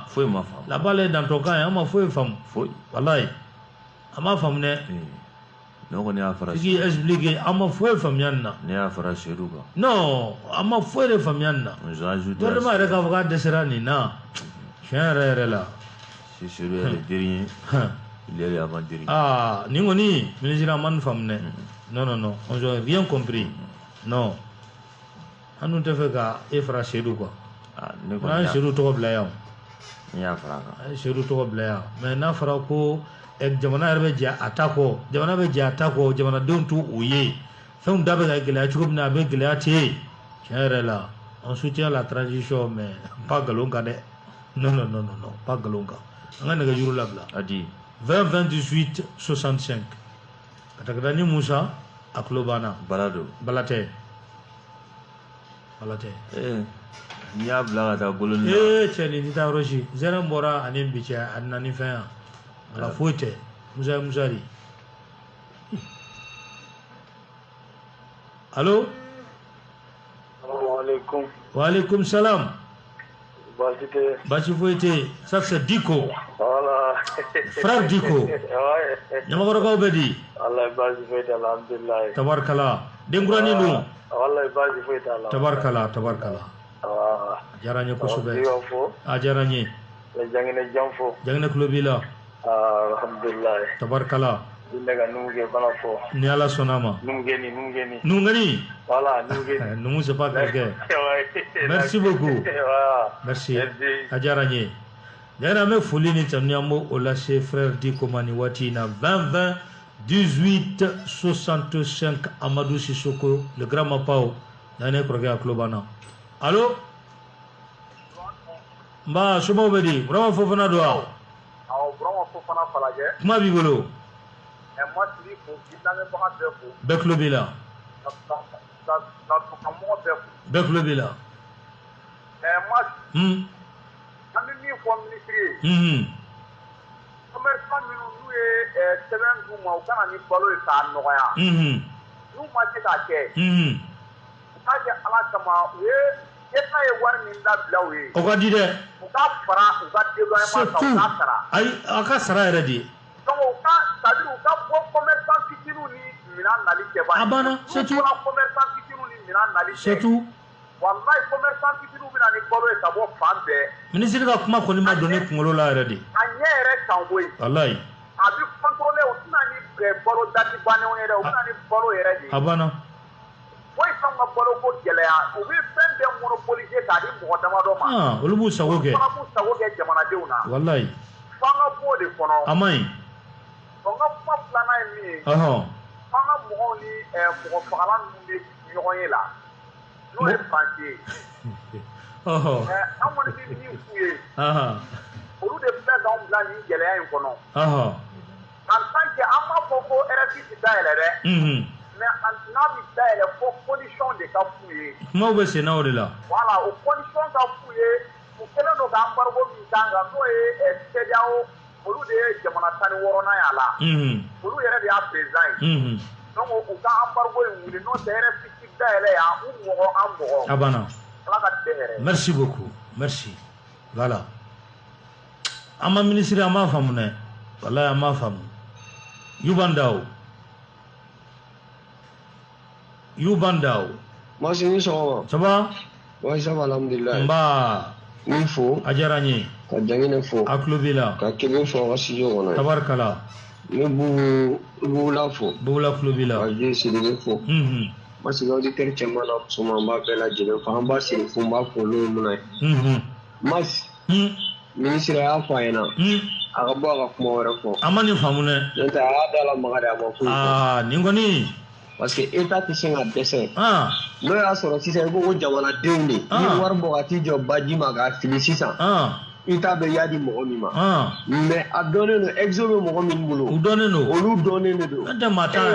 foi ma fam la balle dans ton camp ama foi fam foi wallahi ama fam ne no ko ni afara ki expliquer ama foi fam yanna ni afara sheruga non ama foi de fam yanna je ajoute to ma reka vaga desirani na chere la c'est sur le dernier il est avant dernier ni ngoni ministre man fam ne non on n'a rien compris non anu te fe ka efra shedu quoi ne ko na shedu to bla yaw ni afara shedu to bla yaw mais na fara ko ek jamana erbe ja atako jamana don tu uye fem dabe ga gele achum na be gele ati chere la on soutient la transition mais pas galonga de non pas galonga ngana ga juru labla adi 20 28 65 katakadani Musa aklobana balate ni abla ta golon cheni dita roshi zera mbora anim bicha annani fa ala foite musari allo alaikum wa alaikum salam Bachi foite ça c'est Diko voilà frère Diko nyamagoro ka obedi Allah bachi foite alhamdulillah tabarkala dengurani nu wallahi bachi foite Allah tabarkala jaranye ko sobe jaranye la jangene klobila alhamdulillah tabarkala dindaga numuge bana fo ni ala sonama nungeni voilà nungeni numu c'est pas quelqu'un merci beaucoup merci jaranye Dera me foli ni tamniamo o lâcher frère Diko mani wati na 2020 1865 Amadou Sissoko, le grand Mapao, Nane Kroga Klobana. Allô? Mba, Shoma Obedi, Brahma Fofana Doa. Brahma Fofana Falage. Kuma Bigolo. Moi, je dis que je suis Beklobila. Beklobila. Moi, je suis ministre. Commerçant nous est semaine du mois, on a mis Polo et Sanoya. Nous, moi, c'est à quai. Quand j'ai à la Sama, oui, il y a un Blaoui. On va dire. On va faire, on va dire, Aïe, Akasara est dit. Donc, c'est-à-dire, on va pour commerçant qui nous dit, Milan Nali Keba. Abana, c'est tout. Commerçant qui nous dit, Milan Nali C'est tout. Wallahi, commerçant qui nous dit, Polo et Sabo Fande. Ministre de Kuma Konima donné Kungolo la ready. Agnès Sangoy. Wallahi. Abi contrôler au Tunani Bolo Dati Banéonere, au Tunani Bolo Eredi. Abana. Oui, sans ma Bolo Gelea, ou bien faire des monopolisés, c'est-à-dire Mohamadoma. Ah, Olubu Sawoge. Sawoge Jamanadeuna. Wallahi. Fanga Bode Kono. Amai. Fanga Plana et Mi. Fanga Mohoni, pour Falan Yoyela. Nous, les Français. On m'a dit, olu de filɛ k'anw bila nin gɛlɛya in kɔnɔ. En tant que an b'a fɔ ko RFI ti dayɛlɛ dɛ. Mais n'a bi dayɛlɛ fo condition de ka f'u ye. Kumaw bɛ sen na o de la. Voilà, o condition ka f'u ye. U kɛlen don ka embargo min k'an kan n'o ye CEDEAO olu de ye jamana 16 y'a la. Olu yɛrɛ de y'a président ye. Donc u ka embargo in wuli n'o tɛ RFI ti dayɛlɛ yan u mɔgɔ an mɔgɔ. Abana. Ala ka tɛ hɛrɛ. Merci beaucoup. Merci. Voilà. Ama ministre ama famu ne. Wallahi ama famu. Yubandao. Moi c'est une chose. Ça va? Oui, ça va, alhamdulillah. Mba. Il faut. Ajarani. Ka jangine fo. Aklubila. Ka kebe fo ka studio kono. Tabarkala. Ne bugula fo. Bugula klubila. Ka je sidi fo. Parce que auditeur cɛman na musoman b'a bɛɛ lajɛlen fo an b'a siri fo n b'a fo n'o ye mun ye. Mas. Ministre y'a fɔ a ɲɛna. A ka bɔ a ka kuma wɛrɛ fɔ. A ma nin faamu dɛ. N'o tɛ a y'a dalamaga de a ma foyi fɔ. Nin kɔni. Parce que État tɛ se ka dɛsɛ. N'o y'a sɔrɔ sisan i ko ko jamanadenw de. Ni wari bɔ ka t'i jɔ baji ma k'a fili sisan. État bɛ y'a di mɔgɔ min ma. Mais a dɔnnen don exo bɛ mɔgɔ min bolo. U dɔnnen don. Olu dɔnnen de don. E ye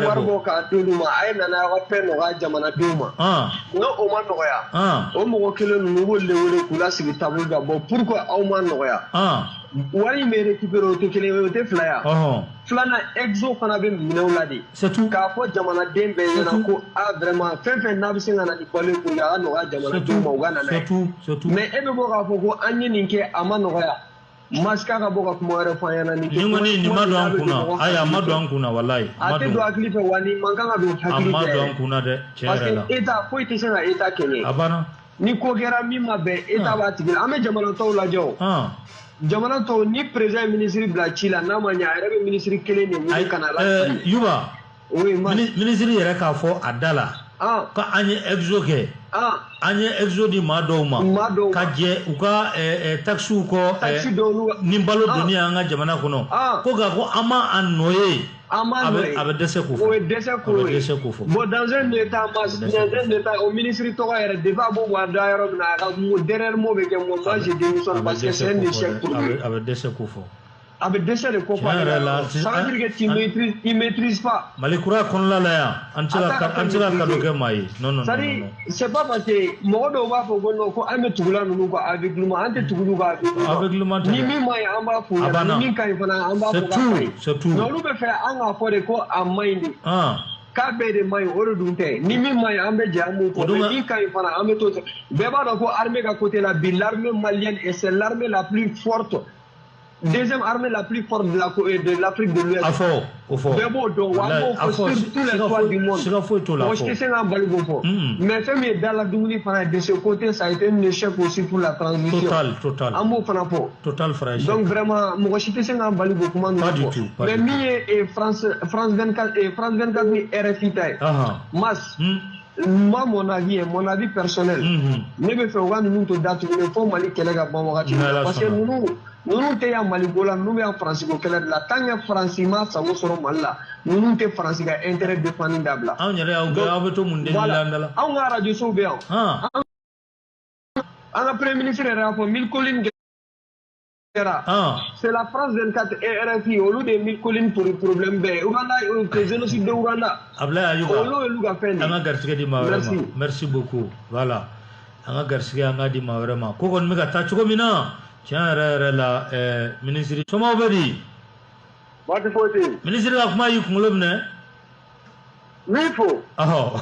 wari bɔ k'a d'olu ma a ye nana aw ka fɛn nɔgɔya jamanadenw ma. N'o o ma nɔgɔya. O mɔgɔ kelen ninnu i b'olu de wele k'u lasigi table kan bon pourquoi aw ma nɔgɔya. Wari in bɛ récupérer o tɛ kelen ye o tɛ fila ye. Filanan exo fana bɛ minɛw la de. K'a fɔ jamanaden bɛɛ ɲɛna ko vraiment fɛn fɛn n'a bɛ se ka na ni balo ye pour que a ka nɔgɔya jamanadenw ma u ka na n'a ye. Mais e bɛ bɔ k'a fɔ ko an ye nin kɛ a ma nɔgɔya. Masika ka bɔ ka kuma wɛrɛ fɔ an ɲɛna nin kɔni nin ma don an kunna ayi a ma don an kunna walayi. A tɛ don hakili fɛ wa nin man kan ka don hakili fɛ. A ma don an kunna dɛ tiɲɛ yɛrɛ la. Parce que État foyi tɛ se ka État kɛɲɛ. A banna. Ni ko kɛra min ma bɛn État b'a tigi la an bɛ jamana tɔw lajɛ o. Jamana tɔw ni président ye ministre bila ci la n'a ma ɲɛ a yɛrɛ bɛ ministre kelen de wuli ka na lasigi. Yuba ministre yɛrɛ k'a fɔ a da la ko an ye exo kɛ an ye exo di maa dɔw ma ka jɛ u ka taxiw kɔ ni balo donni an ka jamana kɔnɔ ko nka ko an ma a nɔ ye a bɛ dɛsɛ k'o fɔ. O ye dɛsɛ k'o fɔ. Bon dans un état o ministre tɔgɔ yɛrɛ depuis a b'o bɔ a da yɔrɔ min na a ka dernier mot bɛ kɛ moi je démissionne parce que c'est un échec pour lui. A bɛ dɛsɛ k'o fɔ. A bɛ dɛsɛ de ko fɔ ale la. Ça veut dire que tu maîtrises pas. Mali kura kɔnɔla la yan an tɛ se ka cadeau kɛ maa ye. Non. C'est pas parce que mɔgɔ dɔw b'a fɔ ko non ko an bɛ tugula ninnu ka aveuglement an tɛ tugulu ka aveuglement. Ni min ma ɲi an b'a fɔ ɲɛna ni min ka ɲi fana an b'a fɔ k'a ka ɲi. Mais olu bɛ fɛ an k'a fɔ de ko a ma ɲi de. K'a bɛɛ de ma ɲi o de dun tɛ ni min ma ɲi an bɛ jɛ an b'o fɔ mais min ka ɲi fana an bɛ t'o fɛ bɛɛ b'a dɔn ko armée ka côté la bi l'armée malienne et c'est l'armée la plus forte. Deuxième armée la plus forte de l'Afrique de l'Ouest. Bɛɛ b'o dɔn wa an b'o fɔ sur tous les toits du monde. Mɔgɔ si tɛ se k'an bali k'o fɔ. Mais fɛn min ye dala dumuni fana de ce côté ça a été un échec aussi pour la transition. Total. An b'o fana fɔ. Total fara échec. Donc vraiment mɔgɔ si tɛ se k'an bali k'o kuma ninnu fɔ. Mais min ye France 24 ni RFI ta ye. Mas. Moi, mon avis personnel, ne bɛ fɛ u ka ninnu to da tuguni fo Mali kɛlɛ ka ban wagati min na parce que ninnu Nous te ya Maligola, nous ya France ko kala la tanya France ma sa wo soro malla. Nous te France ga intérêt défendable. An yɛrɛ y'aw gɛ aw bɛ to mun de landala. Anw ka radio so bɛ yan. An ka premier ministre yɛrɛ y'a fɔ 1000 collines c'est la France 24 et RFI olu de 1000 collines pour problème bɛɛ Ouganda génocide de Ouganda. Ablaye Ayuba. Olu ka fɛn de. An ka garisɛgɛ di maa wɛrɛ ma. Merci beaucoup. Voilà. An ka garisɛgɛ an ka di maa wɛrɛ ma. Ko kɔni bɛ ka taa cogo min na tiɲɛ yɛrɛ la ministre somɔgɔw bɛ di. Waati foyi tɛ yen. Ministre ka kuma y'i kunkolo minɛ. Min fo. Ɔhɔ.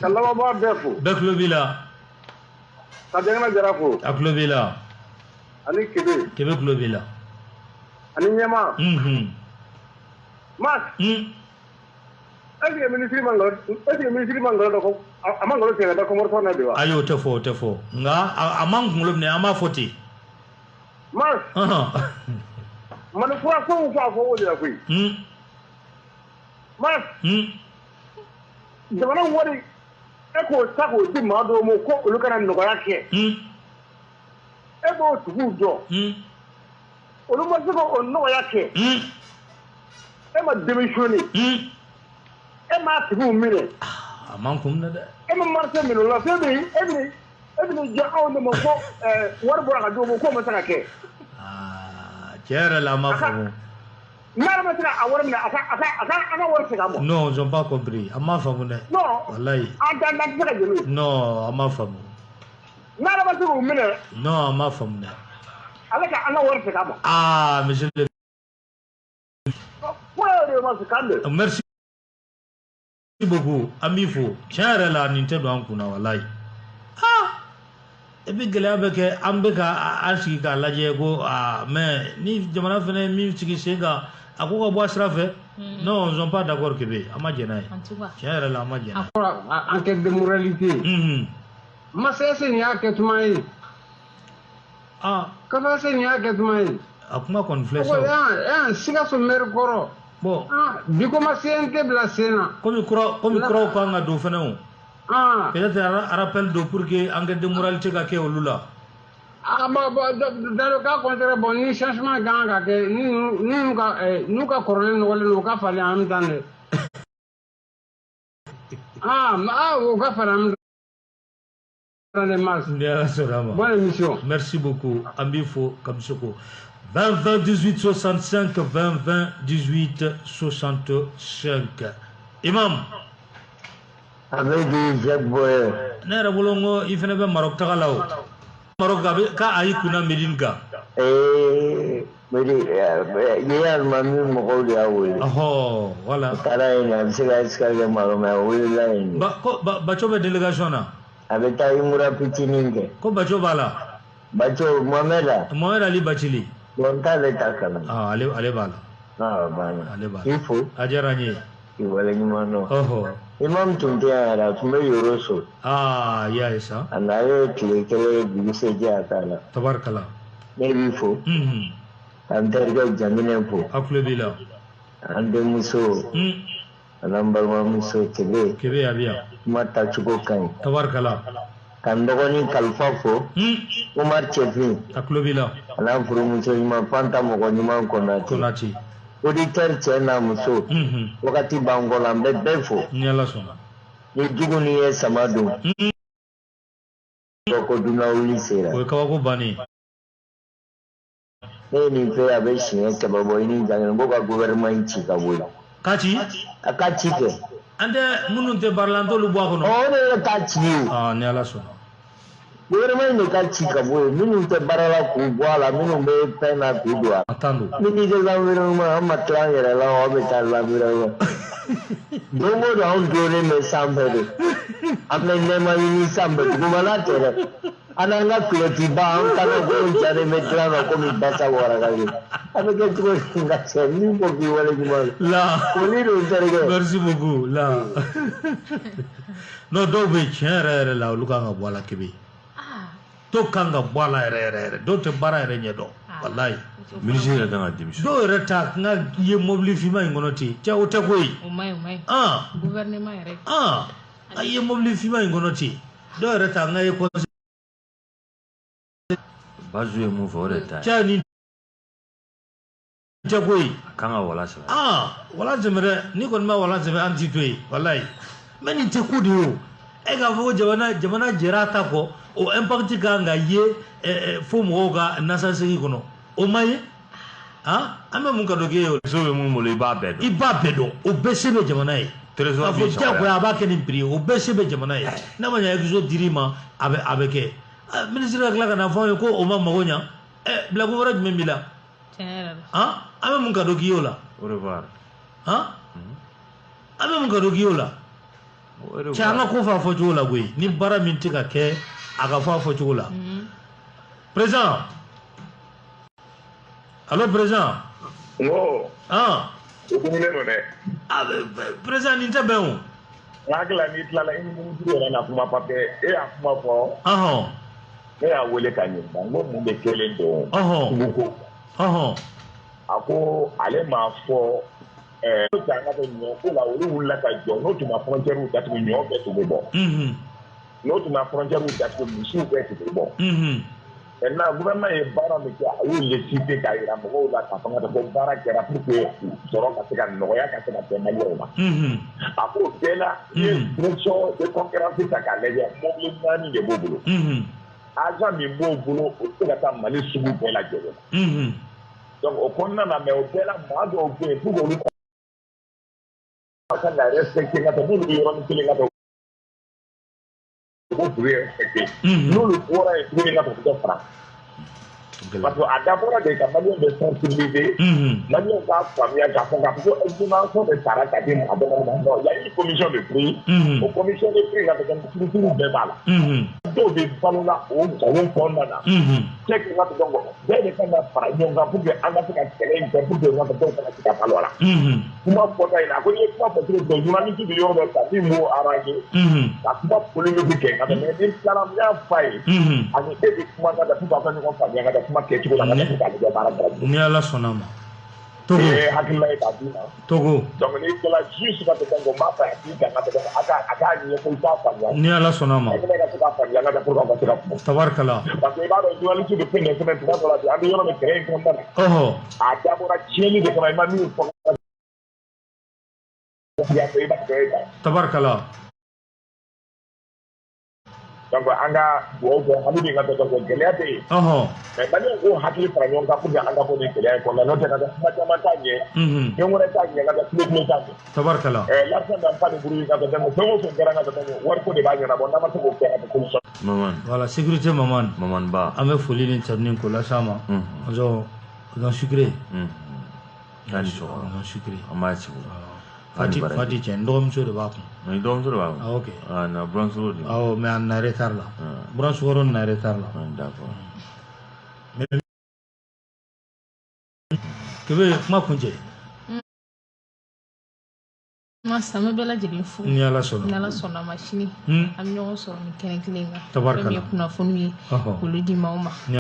Ka lamɛnbaga bɛɛ fo. Bɛɛ tulo b'i la. Ka Denkɛnɛ Jara fo. A tulo b'i la. Ani Kebe. Kebe tulo b'i la. Ani Ɲɛma. Mas. Est-ce que ministre man nkalon dɔ fɔ a ma nkalon tigɛ ka da Comore na de wa. Ayi o tɛ fɔ o tɛ fɔ nka a man kunkolo minɛ an b'a fɔ ten. Mas. Manifestations fɔ a fɔ o de la koyi. Mas. Jamana wari e k'o ta k'o di maa dɔw ma ko olu kana nɔgɔya kɛ. E b'o tigiw dɔn. Olu ma se k'o nɔgɔya kɛ. E ma démissionné. E m'a tigiw minɛ. A man kun minɛ dɛ. E ma marché minɛ o la fɛn min e bɛna diya anw de ma ko wari bɔra ka di o ma k'o ma se ka kɛ. Cɛ yɛrɛ la an m'a faamu. N'ale ma se ka a wari minɛ a ka wari segin a ma. Non, ils n'ont pas compris. An m'a faamu dɛ. Non. Walayi. An tɛ se ka jɛn. Non, an m'a faamu. N'ale ma se k'o minɛ. Non, an m'a faamu dɛ. Ale ka an ka wari segin a ma. Ah, monsieur le. Ko yɛrɛ de ma se kan de. Merci beaucoup. An b'i fo. Tiɲɛ yɛrɛ la nin tɛ don an kunna walayi. Et puis gɛlɛya bɛ kɛ an bɛ ka an sigi k'a lajɛ ko mais ni jamana fana ye min sigi sen kan a ko ka bɔ a sira fɛ. Non, ils sont pas d'accord Kebe. An ma jɛn n'a ye. Tiɲɛ yɛrɛ la an ma jɛn n'a ye. Enquête de moralité. Masa ese nin y'a kɛ tuma ye. Kafa ese nin y'a kɛ tuma ye. A kuma kɔni filɛ sa. Sikaso maire kɔrɔ. Bon. Bi ko ma CNT bila sen na. Komi kuraw kan ka don fana o. Peut-être un rappel do pour que enquête de moralité ka kɛ olu la. Dans le cas contraire, bon, ni changement kan ka kɛ n'u ka kɔrɔlen nɔgɔlen don u ka falen en même temps dɛ. U ka falen en même temps. Bonne émission. Merci beaucoup. Ambifo Kamsoko. 20 20 18 65 20 20 18 65. Imam. Avec du Jacques Boyer. Ne yɛrɛ bolo n ko I fana bɛ Maroc taga la o. Maroc k'a y'i kunna Medine kan. Medine ye alimami mɔgɔw de y'a wele. Ɔhɔ voilà. A taara yen a bɛ se ka escale kɛ Maroc mais a welela yen. Baco bɛ délégation na. A bɛ taa Imura fitinin kɛ. Ko Baco b'a la. Baco Mohamed Ali Bacili. Bon n t'ale ta kalan. Ale b'a la. Banna. Ale b'a la. I fo. A diyara n ye. I waleɲuman dɔn. Ɔhɔ. Imam tun tɛ yan yɛrɛ a tun bɛ Yoro so. I y'a ye sa. A nalen tile kelen dugusɛjɛ a t'a la. Tabarikala. Ne b'i fo. K'an terikɛ Janminɛ fo. A tulo b'i la. An denmuso. An'an balimamuso Kebe. Kebe a bɛ yan. Kuma tacogo ka ɲi. Tabarikala. K'an dɔgɔnin Kalifa fo. Umar Cɛfin. A tulo b'i la. A n'a furumuso ɲuman Fanta mɔgɔ ɲuman Konate. Auditeur cɛ n'a muso. Wagati b'an kɔ la an bɛ bɛɛ fo. Ni Ala sɔnna. Ni jugu ni ye sama don. Ko dunan wuli sera. O ye kabako bannen. Ne ye nin fɛ a bɛ siɲɛ 3 bɔ I ni Jangɛnɛ ko ka gouvernement ci ka bɔ yen. K'a ci? A ka ci kɛ. An tɛ minnu tɛ baara la an t'olu bɔ a kɔnɔ. O de ye k'a ci ye. Ni Ala sɔnna. Gouvernement de ka ci ka bɔ yen minnu tɛ baara la k'u bɔ a la minnu bɛ fɛn na k'u don a. A t'an don. Ministre de l'environnement an ma tila an yɛrɛ la aw bɛ taa l'environnement. Don o don anw donnen bɛ sanfɛ de. An bɛ nɛɛma ɲini sanfɛ dugumana tɛ dɛ. An n'an ka kulɔtiba an kana ko jalen bɛ dilan na komi basa warakalen. A bɛ kɛ cogo di ka cɛ min ko k'i wale ɲuman. La. Foli don terikɛ. Merci beaucoup la. Non dɔw bɛ yen tiɲɛ yɛrɛ la olu kan ka bɔ a la Kebe. Dɔw kan ka bɔ a la yɛrɛ dɔw tɛ baara yɛrɛ ɲɛ dɔn walayi. Ministre yɛrɛ kan ka démission. Dɔw yɛrɛ ta n ka ye mobili finman in kɔnɔ ten cɛ o tɛ ko ye. O maɲi o maɲi. Gouvernement yɛrɛ. A ye mobili finman in kɔnɔ ten dɔw yɛrɛ ta n ka ye conseil. Bazu ye mun fɔ o de ta ye. Cɛ ni tɛ koyi. A kan ka wala sɛbɛn. Wala sɛbɛn dɛ n'i kɔni ma wala sɛbɛn an ti to yen walayi mais nin tɛ ko de ye o. E k'a fɔ ko jamana jɛra a ta kɔ o impact kan ka ye fo mɔgɔw ka nasasegi kɔnɔ o ma ye an bɛ mun ka dɔ k'e ye o. Réseau bɛ mun bolo i b'a bɛɛ dɔn. I b'a bɛɛ dɔn o bɛɛ se bɛ jamana ye. Trésor k'a fɔ diyagoya a b'a kɛ nin prix ye o bɛɛ se bɛ jamana ye n'a ma ɲɛ exo dir'i ma a bɛ kɛ ministre ka tila ka na fɔ an ye ko o ma mago ɲa bilako wɛrɛ jumɛn b'i la an bɛ mun ka dɔ k'i ye o la au revoir an bɛ mun ka dɔ k'i ye o la cɛ an ka ko fɔ a fɔcogo la koyi ni baara min tɛ ka kɛ a ka fɔ a fɔcogo la président allo président président nin tɛ bɛn o n hakili n'i tilala i ni ministre yɛrɛ na kuma parce que e y'a kuma fɔ ne y'a wele ka ɲininka n ko mun de kɛlen don sugu ko a ko ale m'a fɔ ko an ka kɛ ɲɔ ko la olu wulila ka jɔ n'o tun ma frontière datugu ɲɔ bɛɛ tun bɛ bɔ n'o tun ma frontière datugu misiw bɛɛ tun bɛ bɔ maintenant gouvernement ye baara min kɛ a y'o légitimité k'a jira mɔgɔw la k'a fɔ ko baara kɛra pour que sɔrɔ ka se ka nɔgɔya ka se ka kɛ maliyɛnw ma a ko bɛɛ la i ye direction de concurrence ta k'a lajɛ mobili 4 de b'o bolo agent min b'o bolo o tɛ se ka taa Mali sugu bɛɛ lajɛlen na donc o kɔnɔna na mais o bɛɛ la maa dɔw bɛ yen pour que olu ka kan ka respecter ka taa n'olu bɛ yɔrɔnin kelen ka taa o b'u respecter n'olu bɔra yen tuguni ka taa u tɛ fara parce que a dabɔra de ka maliyɛn bɛ sensibiliser maliyɛn k'a faamuya k'a fɔ k'a fɔ ko estimation de sara ka di a bɛɛ ma non il y a une commission de prix o commission de prix ka tɛmɛ structure bɛɛ b'a la dɔw bɛ balo la o nkalon kɔnɔna na cɛ k'i ka tɛmɛ bɛɛ de kan ka fara ɲɔgɔn kan pour que an ka se ka kɛlɛ in kɛ pour que dɔw kana se ka balo a la kuma fɔta in na ko n'i ye kuma fɔ cogo dɔ journaliste bɛ yɔrɔ dɔ ta min m'o arrangé ka kuma polémique kɛ ka tɛmɛ ni tilala n y'a f'a ye ani e bɛ kuma ka taa fo k'a fɔ ɲɔgɔn faamuya ka taa kuma kɛcogo la ka taa fo k'ale kɛ baara kɛ ni Ala sɔnna a ma Togo hakilila ye k'a d'i ma Togo donc n'i kɛla juste ka tɛmɛ ko n b'a fɛ a k'i kan ka tɛmɛ a k'a ɲɛfɔ i k'a faamuya ni Ala sɔnna a ma e fana ka se k'a faamuya ka taa pour que ka se ka kuma tabarikala parce que i b'a dɔn journaliste bɛ fɛn dɔ fɛnɛ tuma dɔ la bi an bɛ yɔrɔ min terrain in kɔnɔna na a dabɔra tiɲɛni de kama i ma min fɔ tabarikala donc an ka dugawu kɛ hali bi ka tɛ ko gɛlɛya bɛ yen mais maliyɛnw k'u hakili fara ɲɔgɔn kan pour que an ka bɔ nin gɛlɛya in kɔnɔna n'o tɛ ka taa kuma caman t'a ɲɛ fɛn wɛrɛ t'a ɲɛ ka taa tile t'a ɲɛ tabarikala l'argent n'a pas de bruit ka tɛmɛ fɛn o fɛn kɛra ka tɛmɛ wariko de b'a ɲɛnabɔ n'a ma se k'o kɛ a bɛ solution voilà sécurité Maman Ba an bɛ foli ni tɛmɛni ko las'a ma on sucré on sucré an b'a ci Fati cɛ n dɔgɔmuso de b'a kun ni dɔgɔmuso de b'a kun ok na buramuso de mais a na retard la buramuso wɔɔrɔ na retard la d'accord Kebe kuma kuncɛ Masa an bɛ bɛɛ lajɛlen fo ni Ala sɔnna ma sini an bɛ ɲɔgɔn sɔrɔ ni kɛnɛ kelen kan tabarikala fɛn min ye kunnafoniw ye k'olu di maaw ma